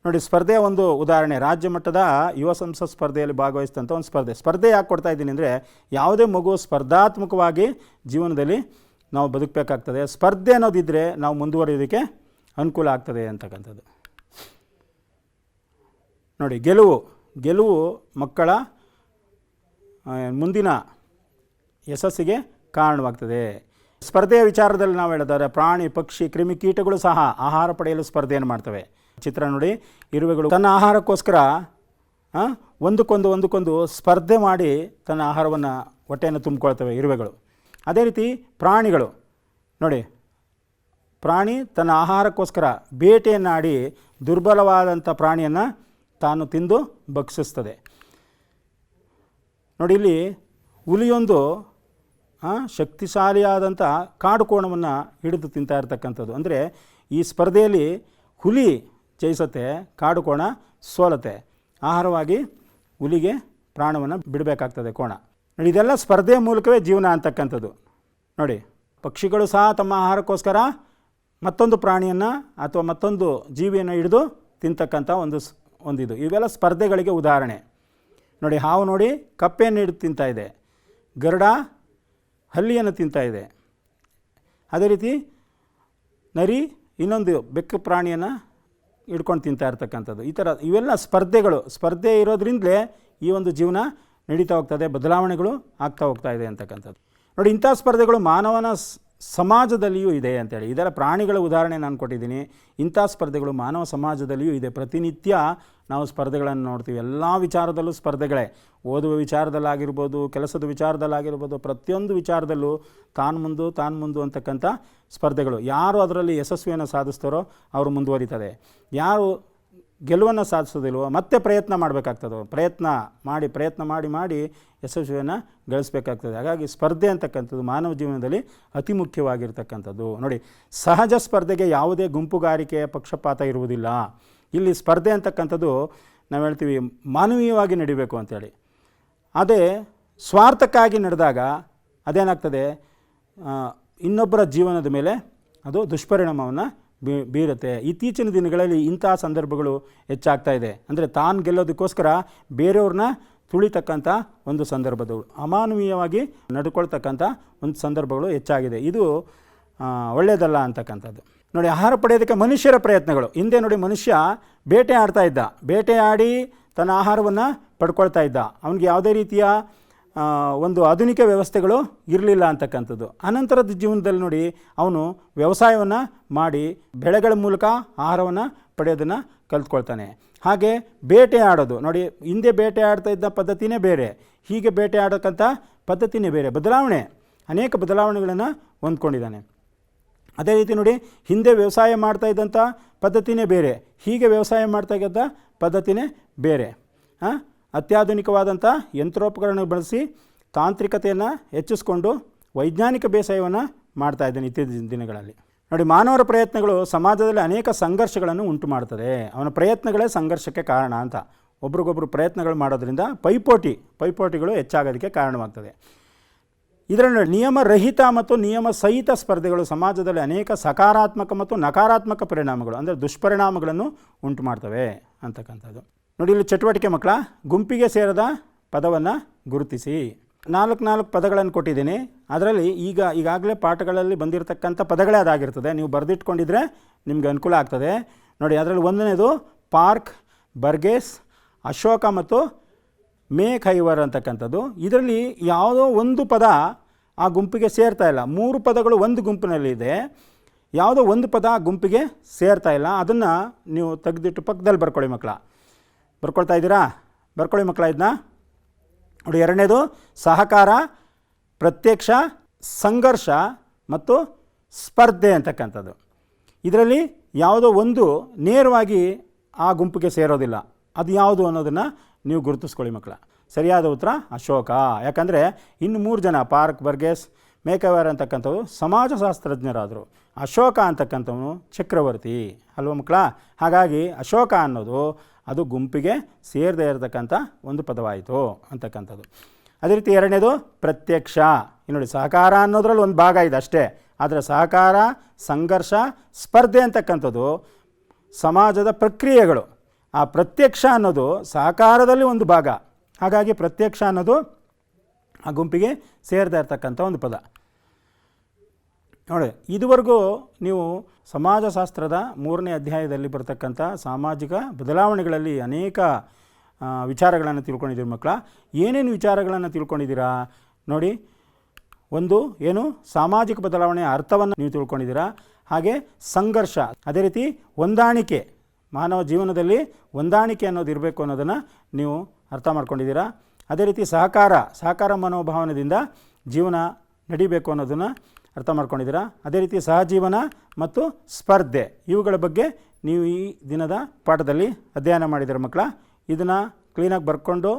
ನೋಡಿ, ಸ್ಪರ್ಧೆಯ ಒಂದು ಉದಾಹರಣೆ, ರಾಜ್ಯ ಮಟ್ಟದ ಯುವ ಸಂಸತ್ ಸ್ಪರ್ಧೆಯಲ್ಲಿ ಭಾಗವಹಿಸಿದಂಥ ಒಂದು ಸ್ಪರ್ಧೆ ಯಾಕೆ ಕೊಡ್ತಾ ಇದ್ದೀನಿ ಅಂದರೆ, ಯಾವುದೇ ಮಗು ಸ್ಪರ್ಧಾತ್ಮಕವಾಗಿ ಜೀವನದಲ್ಲಿ ನಾವು ಬದುಕಬೇಕಾಗ್ತದೆ. ಸ್ಪರ್ಧೆ ಅನ್ನೋದಿದ್ದರೆ ನಾವು ಮುಂದುವರಿಯೋದಕ್ಕೆ ಅನುಕೂಲ ಆಗ್ತದೆ ಅಂತಕ್ಕಂಥದ್ದು. ನೋಡಿ, ಗೆಲುವು ಮಕ್ಕಳ ಮುಂದಿನ ಯಶಸ್ಸಿಗೆ ಕಾರಣವಾಗ್ತದೆ. ಸ್ಪರ್ಧೆಯ ವಿಚಾರದಲ್ಲಿ ನಾವು ಹೇಳಿದರೆ ಪ್ರಾಣಿ, ಪಕ್ಷಿ, ಕ್ರಿಮಿಕೀಟಗಳು ಸಹ ಆಹಾರ ಪಡೆಯಲು ಸ್ಪರ್ಧೆಯನ್ನು ಮಾಡ್ತವೆ. ಚಿತ್ರ ನೋಡಿ, ಇರುವೆಗಳು ತನ್ನ ಆಹಾರಕ್ಕೋಸ್ಕರ ಒಂದಕ್ಕೊಂದು ಸ್ಪರ್ಧೆ ಮಾಡಿ ತನ್ನ ಆಹಾರವನ್ನು, ಹೊಟ್ಟೆಯನ್ನು ತುಂಬಿಕೊಳ್ತವೆ ಇರುವೆಗಳು. ಅದೇ ರೀತಿ ಪ್ರಾಣಿಗಳು ನೋಡಿ, ಪ್ರಾಣಿ ತನ್ನ ಆಹಾರಕ್ಕೋಸ್ಕರ ಬೇಟೆಯನ್ನಾಡಿ ದುರ್ಬಲವಾದಂಥ ಪ್ರಾಣಿಯನ್ನು ತಾನು ತಿಂದು ಭಕ್ಷಿಸ್ತದೆ. ನೋಡಿ, ಇಲ್ಲಿ ಹುಲಿಯೊಂದು ಶಕ್ತಿಶಾಲಿಯಾದಂಥ ಕಾಡು ಕೋಣವನ್ನು ಹಿಡಿದು ತಿಂತಾ ಇರ್ತಕ್ಕಂಥದ್ದು. ಅಂದರೆ ಈ ಸ್ಪರ್ಧೆಯಲ್ಲಿ ಹುಲಿ ಜಯಿಸುತ್ತೆ, ಕಾಡು ಕೋಣ ಸೋಲುತ್ತೆ. ಆಹಾರವಾಗಿ ಹುಲಿಗೆ ಪ್ರಾಣವನ್ನು ಬಿಡಬೇಕಾಗ್ತದೆ ಕೋಣ. ನೋಡಿ, ಇದೆಲ್ಲ ಸ್ಪರ್ಧೆ ಮೂಲಕವೇ ಜೀವನ ಅಂತಕ್ಕಂಥದ್ದು. ನೋಡಿ, ಪಕ್ಷಿಗಳು ಸಹ ತಮ್ಮ ಆಹಾರಕ್ಕೋಸ್ಕರ ಮತ್ತೊಂದು ಪ್ರಾಣಿಯನ್ನು ಅಥವಾ ಮತ್ತೊಂದು ಜೀವಿಯನ್ನು ಹಿಡಿದು ತಿಂತಕ್ಕಂಥ ಒಂದಿದು. ಇವೆಲ್ಲ ಸ್ಪರ್ಧೆಗಳಿಗೆ ಉದಾಹರಣೆ. ನೋಡಿ, ಹಾವು ನೋಡಿ ಕಪ್ಪೆಯನ್ನು ಹಿಡಿದು ತಿಂತಾ ಇದೆ, ಗರುಡ ಹಲ್ಲಿಯನ್ನು ತಿಂತಾ ಇದೆ. ಅದೇ ರೀತಿ ನರಿ ಇನ್ನೊಂದು ಬೆಕ್ಕು ಪ್ರಾಣಿಯನ್ನು ಹಿಡ್ಕೊಂಡು ತಿಂತಾ ಇರ್ತಕ್ಕಂಥದ್ದು. ಈ ಥರ ಇವೆಲ್ಲ ಸ್ಪರ್ಧೆ ಇರೋದ್ರಿಂದಲೇ ಈ ಒಂದು ಜೀವನ ನಡೀತಾ ಹೋಗ್ತದೆ, ಬದಲಾವಣೆಗಳು ಆಗ್ತಾ ಹೋಗ್ತಾ ಇದೆ ಅಂತಕ್ಕಂಥದ್ದು. ನೋಡಿ, ಇಂಥ ಸ್ಪರ್ಧೆಗಳು ಮಾನವನ ಸಮಾಜದಲ್ಲಿಯೂ ಇದೆ ಅಂತೇಳಿ. ಇದೆಲ್ಲ ಪ್ರಾಣಿಗಳ ಉದಾಹರಣೆ ನಾನು ಕೊಟ್ಟಿದ್ದೀನಿ. ಇಂಥ ಸ್ಪರ್ಧೆಗಳು ಮಾನವ ಸಮಾಜದಲ್ಲಿಯೂ ಇದೆ. ಪ್ರತಿನಿತ್ಯ ನಾವು ಸ್ಪರ್ಧೆಗಳನ್ನು ನೋಡ್ತೀವಿ. ಎಲ್ಲ ವಿಚಾರದಲ್ಲೂ ಸ್ಪರ್ಧೆಗಳೇ. ಓದುವ ವಿಚಾರದಲ್ಲಾಗಿರ್ಬೋದು, ಕೆಲಸದ ವಿಚಾರದಲ್ಲಾಗಿರ್ಬೋದು, ಪ್ರತಿಯೊಂದು ವಿಚಾರದಲ್ಲೂ ತಾನು ಮುಂದು ಅಂತಕ್ಕಂಥ ಸ್ಪರ್ಧೆಗಳು. ಯಾರು ಅದರಲ್ಲಿ ಯಶಸ್ವಿಯನ್ನು ಸಾಧಿಸ್ತಾರೋ ಅವರು ಮುಂದುವರಿತಾರೆ. ಯಾರು ಗೆಲುವನ್ನು ಸಾಧಿಸೋದಿಲ್ವೋ ಮತ್ತೆ ಪ್ರಯತ್ನ ಮಾಡಬೇಕಾಗ್ತದೆ. ಪ್ರಯತ್ನ ಮಾಡಿ ಯಶಸ್ವಿಯನ್ನು ಗಳಿಸಬೇಕಾಗ್ತದೆ. ಹಾಗಾಗಿ ಸ್ಪರ್ಧೆ ಅಂತಕ್ಕಂಥದ್ದು ಮಾನವ ಜೀವನದಲ್ಲಿ ಅತಿ ಮುಖ್ಯವಾಗಿರ್ತಕ್ಕಂಥದ್ದು. ನೋಡಿ, ಸಹಜ ಸ್ಪರ್ಧೆಗೆ ಯಾವುದೇ ಗುಂಪುಗಾರಿಕೆಯ ಪಕ್ಷಪಾತ ಇರುವುದಿಲ್ಲ. ಇಲ್ಲಿ ಸ್ಪರ್ಧೆ ಅಂತಕ್ಕಂಥದ್ದು ನಾವು ಹೇಳ್ತೀವಿ ಮಾನವೀಯವಾಗಿ ನಡಿಬೇಕು ಅಂತೇಳಿ. ಅದೇ ಸ್ವಾರ್ಥಕ್ಕಾಗಿ ನಡೆದಾಗ ಅದೇನಾಗ್ತದೆ, ಇನ್ನೊಬ್ಬರ ಜೀವನದ ಮೇಲೆ ಅದು ದುಷ್ಪರಿಣಾಮವನ್ನು ಬೀರುತ್ತೆ. ಇತ್ತೀಚಿನ ದಿನಗಳಲ್ಲಿ ಇಂತಹ ಸಂದರ್ಭಗಳು ಹೆಚ್ಚಾಗ್ತಾ ಇದೆ. ಅಂದರೆ ತಾನು ಗೆಲ್ಲೋದಕ್ಕೋಸ್ಕರ ಬೇರೆಯವ್ರನ್ನ ತುಳಿತಕ್ಕಂಥ ಒಂದು ಸಂದರ್ಭಗಳು, ಅಮಾನವೀಯವಾಗಿ ನಡ್ಕೊಳ್ತಕ್ಕಂಥ ಒಂದು ಸಂದರ್ಭಗಳು ಹೆಚ್ಚಾಗಿದೆ. ಇದು ಒಳ್ಳೆಯದಲ್ಲ ಅಂತಕ್ಕಂಥದ್ದು. ನೋಡಿ, ಆಹಾರ ಪಡೆಯೋದಕ್ಕೆ ಮನುಷ್ಯರ ಪ್ರಯತ್ನಗಳು. ಹಿಂದೆ ನೋಡಿ, ಮನುಷ್ಯ ಬೇಟೆ ಆಡ್ತಾ ಇದ್ದ, ಬೇಟೆಯಾಡಿ ತನ್ನ ಆಹಾರವನ್ನು ಪಡ್ಕೊಳ್ತಾ ಇದ್ದ. ಅವನಿಗೆ ಯಾವುದೇ ರೀತಿಯ ಒಂದು ಆಧುನಿಕ ವ್ಯವಸ್ಥೆಗಳು ಇರಲಿಲ್ಲ ಅಂತಕ್ಕಂಥದ್ದು. ಅನಂತರದ ಜೀವನದಲ್ಲಿ ನೋಡಿ, ಅವನು ವ್ಯವಸಾಯವನ್ನು ಮಾಡಿ ಬೆಳೆಗಳ ಮೂಲಕ ಆಹಾರವನ್ನು ಪಡೆಯೋದನ್ನು ಕಲ್ತ್ಕೊಳ್ತಾನೆ. ಹಾಗೆ ಬೇಟೆ ಆಡೋದು ನೋಡಿ, ಹಿಂದೆ ಬೇಟೆ ಆಡ್ತಾ ಇದ್ದ ಪದ್ಧತಿನೇ ಬೇರೆ, ಹೀಗೆ ಬೇಟೆ ಆಡೋಕ್ಕಂಥ ಪದ್ಧತಿನೇ ಬೇರೆ. ಅನೇಕ ಬದಲಾವಣೆಗಳನ್ನು ಹೊಂದ್ಕೊಂಡಿದ್ದಾನೆ. ಅದೇ ರೀತಿ ನೋಡಿ, ಹಿಂದೆ ವ್ಯವಸಾಯ ಮಾಡ್ತಾ ಇದ್ದಂಥ ಪದ್ಧತಿನೇ ಬೇರೆ, ಹೀಗೆ ವ್ಯವಸಾಯ ಮಾಡ್ತಾ ಇದ್ದ ಪದ್ಧತಿನೇ ಬೇರೆ. ಅತ್ಯಾಧುನಿಕವಾದಂಥ ಯಂತ್ರೋಪಕರಣ ಬಳಸಿ ತಾಂತ್ರಿಕತೆಯನ್ನು ಹೆಚ್ಚಿಸ್ಕೊಂಡು ವೈಜ್ಞಾನಿಕ ಬೇಸಾಯವನ್ನು ಮಾಡ್ತಾ ಇದ್ದಾನೆ ಇತ್ತೀಚಿನ ದಿನಗಳಲ್ಲಿ. ನೋಡಿ, ಮಾನವರ ಪ್ರಯತ್ನಗಳು ಸಮಾಜದಲ್ಲಿ ಅನೇಕ ಸಂಘರ್ಷಗಳನ್ನು ಉಂಟು ಮಾಡ್ತದೆ. ಅವನ ಪ್ರಯತ್ನಗಳೇ ಸಂಘರ್ಷಕ್ಕೆ ಕಾರಣ ಅಂತ. ಒಬ್ರಿಗೊಬ್ಬರು ಪ್ರಯತ್ನಗಳು ಮಾಡೋದ್ರಿಂದ ಪೈಪೋಟಿಗಳು ಹೆಚ್ಚಾಗೋದಕ್ಕೆ ಕಾರಣವಾಗ್ತದೆ. ಇದರಲ್ಲಿ ನಿಯಮರಹಿತ ಮತ್ತು ನಿಯಮ ಸಹಿತ ಸ್ಪರ್ಧೆಗಳು ಸಮಾಜದಲ್ಲಿ ಅನೇಕ ಸಕಾರಾತ್ಮಕ ಮತ್ತು ನಕಾರಾತ್ಮಕ ಪರಿಣಾಮಗಳು, ಅಂದರೆ ದುಷ್ಪರಿಣಾಮಗಳನ್ನು ಉಂಟು ಮಾಡ್ತವೆ ಅಂತಕ್ಕಂಥದ್ದು. ನೋಡಿ, ಇಲ್ಲಿ ಚಟುವಟಿಕೆ ಮಕ್ಕಳ, ಗುಂಪಿಗೆ ಸೇರದ ಪದವನ್ನು ಗುರುತಿಸಿ. 4 ಪದಗಳನ್ನು ಕೊಟ್ಟಿದ್ದೀನಿ. ಅದರಲ್ಲಿ ಈಗಾಗಲೇ ಪಾಠಗಳಲ್ಲಿ ಬಂದಿರತಕ್ಕಂಥ ಪದಗಳೇ ಅದಾಗಿರ್ತದೆ. ನೀವು ಬರೆದಿಟ್ಕೊಂಡಿದ್ರೆ ನಿಮಗೆ ಅನುಕೂಲ ಆಗ್ತದೆ. ನೋಡಿ, ಅದರಲ್ಲಿ ಒಂದನೇದು ಪಾರ್ಕ್, ಬರ್ಗೇಸ್, ಅಶೋಕ ಮತ್ತು ಮೇಘೈವರ್ ಅಂತಕ್ಕಂಥದ್ದು. ಇದರಲ್ಲಿ ಯಾವುದೋ ಒಂದು ಪದ ಆ ಗುಂಪಿಗೆ ಸೇರ್ತಾ ಇಲ್ಲ. 3 ಪದಗಳು ಒಂದು ಗುಂಪಿನಲ್ಲಿದೆ, ಯಾವುದೋ ಒಂದು ಪದ ಗುಂಪಿಗೆ ಸೇರ್ತಾ ಇಲ್ಲ. ಅದನ್ನು ನೀವು ತೆಗೆದಿಟ್ಟು ಪಕ್ಕದಲ್ಲಿ ಬರ್ಕೊಳ್ಳಿ ಮಕ್ಕಳ. ಬರ್ಕೊಳ್ತಾ ಇದ್ದೀರಾ? ಬರ್ಕೊಳ್ಳಿ ಮಕ್ಕಳ ಇದನ್ನ. ನೋಡಿ, ಎರಡನೇದು ಸಹಕಾರ, ಪ್ರತ್ಯಕ್ಷ, ಸಂಘರ್ಷ ಮತ್ತು ಸ್ಪರ್ಧೆ ಅಂತಕ್ಕಂಥದ್ದು. ಇದರಲ್ಲಿ ಯಾವುದೋ ಒಂದು ನೇರವಾಗಿ ಆ ಗುಂಪಿಗೆ ಸೇರೋದಿಲ್ಲ. ಅದು ಯಾವುದು ಅನ್ನೋದನ್ನು ನೀವು ಗುರುತಿಸ್ಕೊಳ್ಳಿ ಮಕ್ಕಳ. ಸರಿಯಾದ ಉತ್ತರ ಅಶೋಕ. ಯಾಕಂದರೆ ಇನ್ನು 3 ಜನ, ಪಾರ್ಕ್, ಬರ್ಗೇಸ್, ಮೇಕವರ್ ಅಂತಕ್ಕಂಥವು ಸಮಾಜಶಾಸ್ತ್ರಜ್ಞರಾದರು. ಅಶೋಕ ಅಂತಕ್ಕಂಥವನು ಚಕ್ರವರ್ತಿ ಅಲ್ವ ಮಕ್ಕಳ. ಹಾಗಾಗಿ ಅಶೋಕ ಅನ್ನೋದು ಅದು ಗುಂಪಿಗೆ ಸೇರದೇ ಇರತಕ್ಕಂಥ ಒಂದು ಪದವಾಯಿತು ಅಂತಕ್ಕಂಥದ್ದು. ಅದೇ ರೀತಿ ಎರಡನೇದು ಪ್ರತ್ಯಕ್ಷ. ನೋಡಿ, ಸಹಕಾರ ಅನ್ನೋದ್ರಲ್ಲಿ ಒಂದು ಭಾಗ ಇದೆ ಅಷ್ಟೇ. ಆದರೆ ಸಹಕಾರ, ಸಂಘರ್ಷ, ಸ್ಪರ್ಧೆ ಅಂತಕ್ಕಂಥದ್ದು ಸಮಾಜದ ಪ್ರಕ್ರಿಯೆಗಳು. ಆ ಪ್ರತ್ಯಕ್ಷ ಅನ್ನೋದು ಸಹಕಾರದಲ್ಲಿ ಒಂದು ಭಾಗ. ಹಾಗಾಗಿ ಪ್ರತ್ಯಕ್ಷ ಅನ್ನೋದು ಆ ಗುಂಪಿಗೆ ಸೇರದೇ ಇರತಕ್ಕಂಥ ಒಂದು ಪದ. ನೋಡಿ, ಇದುವರೆಗೂ ನೀವು ಸಮಾಜಶಾಸ್ತ್ರದ 3ನೇ ಅಧ್ಯಾಯದಲ್ಲಿ ಬರ್ತಕ್ಕಂಥ ಸಾಮಾಜಿಕ ಬದಲಾವಣೆಗಳಲ್ಲಿ ಅನೇಕ ವಿಚಾರಗಳನ್ನು ತಿಳ್ಕೊಂಡಿದ್ದೀರಿ ಮಕ್ಕಳ. ಏನೇನು ವಿಚಾರಗಳನ್ನು ತಿಳ್ಕೊಂಡಿದ್ದೀರಾ ನೋಡಿ. ಒಂದು ಏನು, ಸಾಮಾಜಿಕ ಬದಲಾವಣೆಯ ಅರ್ಥವನ್ನು ನೀವು ತಿಳ್ಕೊಂಡಿದ್ದೀರಾ. ಹಾಗೆ ಸಂಘರ್ಷ, ಅದೇ ರೀತಿ ಹೊಂದಾಣಿಕೆ, ಮಾನವ ಜೀವನದಲ್ಲಿ ಹೊಂದಾಣಿಕೆ ಅನ್ನೋದು ಇರಬೇಕು ಅನ್ನೋದನ್ನು ನೀವು ಅರ್ಥ ಮಾಡ್ಕೊಂಡಿದ್ದೀರಾ. ಅದೇ ರೀತಿ ಸಹಕಾರ ಮನೋಭಾವನೆಯಿಂದ ಜೀವನ ನಡಿಬೇಕು ಅನ್ನೋದನ್ನು ಅರ್ಥ ಮಾಡ್ಕೊಂಡಿದ್ದೀರಾ. ಅದೇ ರೀತಿ ಸಹಜೀವನ ಮತ್ತು ಸ್ಪರ್ಧೆ, ಇವುಗಳ ಬಗ್ಗೆ ನೀವು ಈ ದಿನದ ಪಾಠದಲ್ಲಿ ಅಧ್ಯಯನ ಮಾಡಿದ್ದೀರ ಮಕ್ಕಳ. ಇದನ್ನು ಕ್ಲೀನಾಗಿ ಬರ್ಕೊಂಡು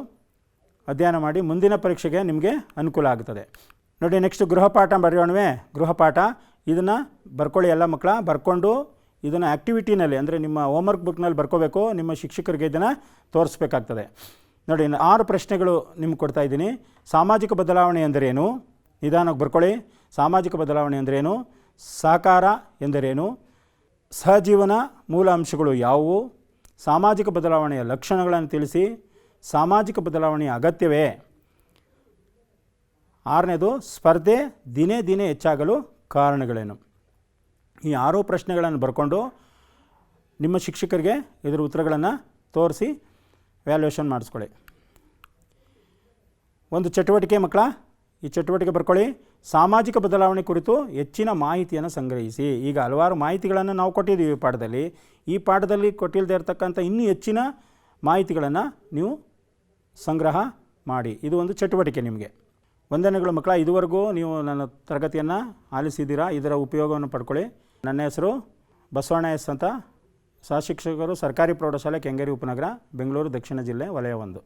ಅಧ್ಯಯನ ಮಾಡಿ ಮುಂದಿನ ಪರೀಕ್ಷೆಗೆ ನಿಮಗೆ ಅನುಕೂಲ ಆಗುತ್ತದೆ. ನೋಡಿ, ನೆಕ್ಸ್ಟ್ ಗೃಹಪಾಠ ಬರೆಯೋಣವೇ. ಗೃಹಪಾಠ ಇದನ್ನು ಬರ್ಕೊಳ್ಳಿ ಎಲ್ಲ ಮಕ್ಕಳ. ಬರ್ಕೊಂಡು ಇದನ್ನು ಆ್ಯಕ್ಟಿವಿಟಿನಲ್ಲಿ, ಅಂದರೆ ನಿಮ್ಮ ಹೋಮ್ವರ್ಕ್ ಬುಕ್ನಲ್ಲಿ ಬರ್ಕೋಬೇಕು. ನಿಮ್ಮ ಶಿಕ್ಷಕರಿಗೆ ಇದನ್ನು ತೋರಿಸ್ಬೇಕಾಗ್ತದೆ. ನೋಡಿ, 6 ಪ್ರಶ್ನೆಗಳು ನಿಮ್ಗೆ ಕೊಡ್ತಾ ಇದ್ದೀನಿ. ಸಾಮಾಜಿಕ ಬದಲಾವಣೆ ಎಂದರೇನು? ನಿಧಾನಕ್ಕೆ ಬರ್ಕೊಳ್ಳಿ. ಸಾಮಾಜಿಕ ಬದಲಾವಣೆ ಎಂದರೇನು? ಸಹಕಾರ ಎಂದರೇನು? ಸಹಜೀವನ ಮೂಲ ಅಂಶಗಳು ಯಾವುವು? ಸಾಮಾಜಿಕ ಬದಲಾವಣೆಯ ಲಕ್ಷಣಗಳನ್ನು ತಿಳಿಸಿ. ಸಾಮಾಜಿಕ ಬದಲಾವಣೆಯ ಅಗತ್ಯವೇ? 6ನೇದು ಸ್ಪರ್ಧೆ ದಿನೇ ದಿನೇ ಹೆಚ್ಚಾಗಲು ಕಾರಣಗಳೇನು? ಈ 6 ಪ್ರಶ್ನೆಗಳನ್ನು ಬರ್ಕೊಂಡು ನಿಮ್ಮ ಶಿಕ್ಷಕರಿಗೆ ಇದರ ಉತ್ತರಗಳನ್ನು ತೋರಿಸಿ ವ್ಯಾಲ್ಯೂಯೇಷನ್ ಮಾಡಿಸ್ಕೊಳ್ಳಿ. ಒಂದು ಚಟುವಟಿಕೆ ಮಕ್ಕಳ, ಈ ಚಟುವಟಿಕೆ ಬರ್ಕೊಳ್ಳಿ. ಸಾಮಾಜಿಕ ಬದಲಾವಣೆ ಕುರಿತು ಹೆಚ್ಚಿನ ಮಾಹಿತಿಯನ್ನು ಸಂಗ್ರಹಿಸಿ. ಈಗ ಹಲವಾರು ಮಾಹಿತಿಗಳನ್ನು ನಾವು ಕೊಟ್ಟಿದ್ದೀವಿ ಈ ಪಾಠದಲ್ಲಿ. ಈ ಪಾಠದಲ್ಲಿ ಕೊಟ್ಟಿಲ್ಲದೆ ಇರತಕ್ಕಂಥ ಇನ್ನೂ ಹೆಚ್ಚಿನ ಮಾಹಿತಿಗಳನ್ನು ನೀವು ಸಂಗ್ರಹ ಮಾಡಿ. ಇದು ಒಂದು ಚಟುವಟಿಕೆ ನಿಮಗೆ. ವಂದನೆಗಳು ಮಕ್ಕಳ. ಇದುವರೆಗೂ ನೀವು ನನ್ನ ತರಗತಿಯನ್ನು ಆಲಿಸಿದ್ದೀರಾ. ಇದರ ಉಪಯೋಗವನ್ನು ಪಡ್ಕೊಳ್ಳಿ. ನನ್ನ ಹೆಸರು ಬಸವಣ್ಣ ಎಸ್ ಅಂತ, ಸಹಶಿಕ್ಷಕರು, ಸರ್ಕಾರಿ ಪ್ರೌಢಶಾಲೆ, ಕೆಂಗೇರಿ ಉಪನಗರ, ಬೆಂಗಳೂರು ದಕ್ಷಿಣ ಜಿಲ್ಲೆ, ವಲಯ 1.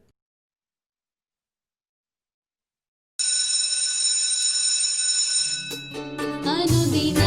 ಅನುದಿನ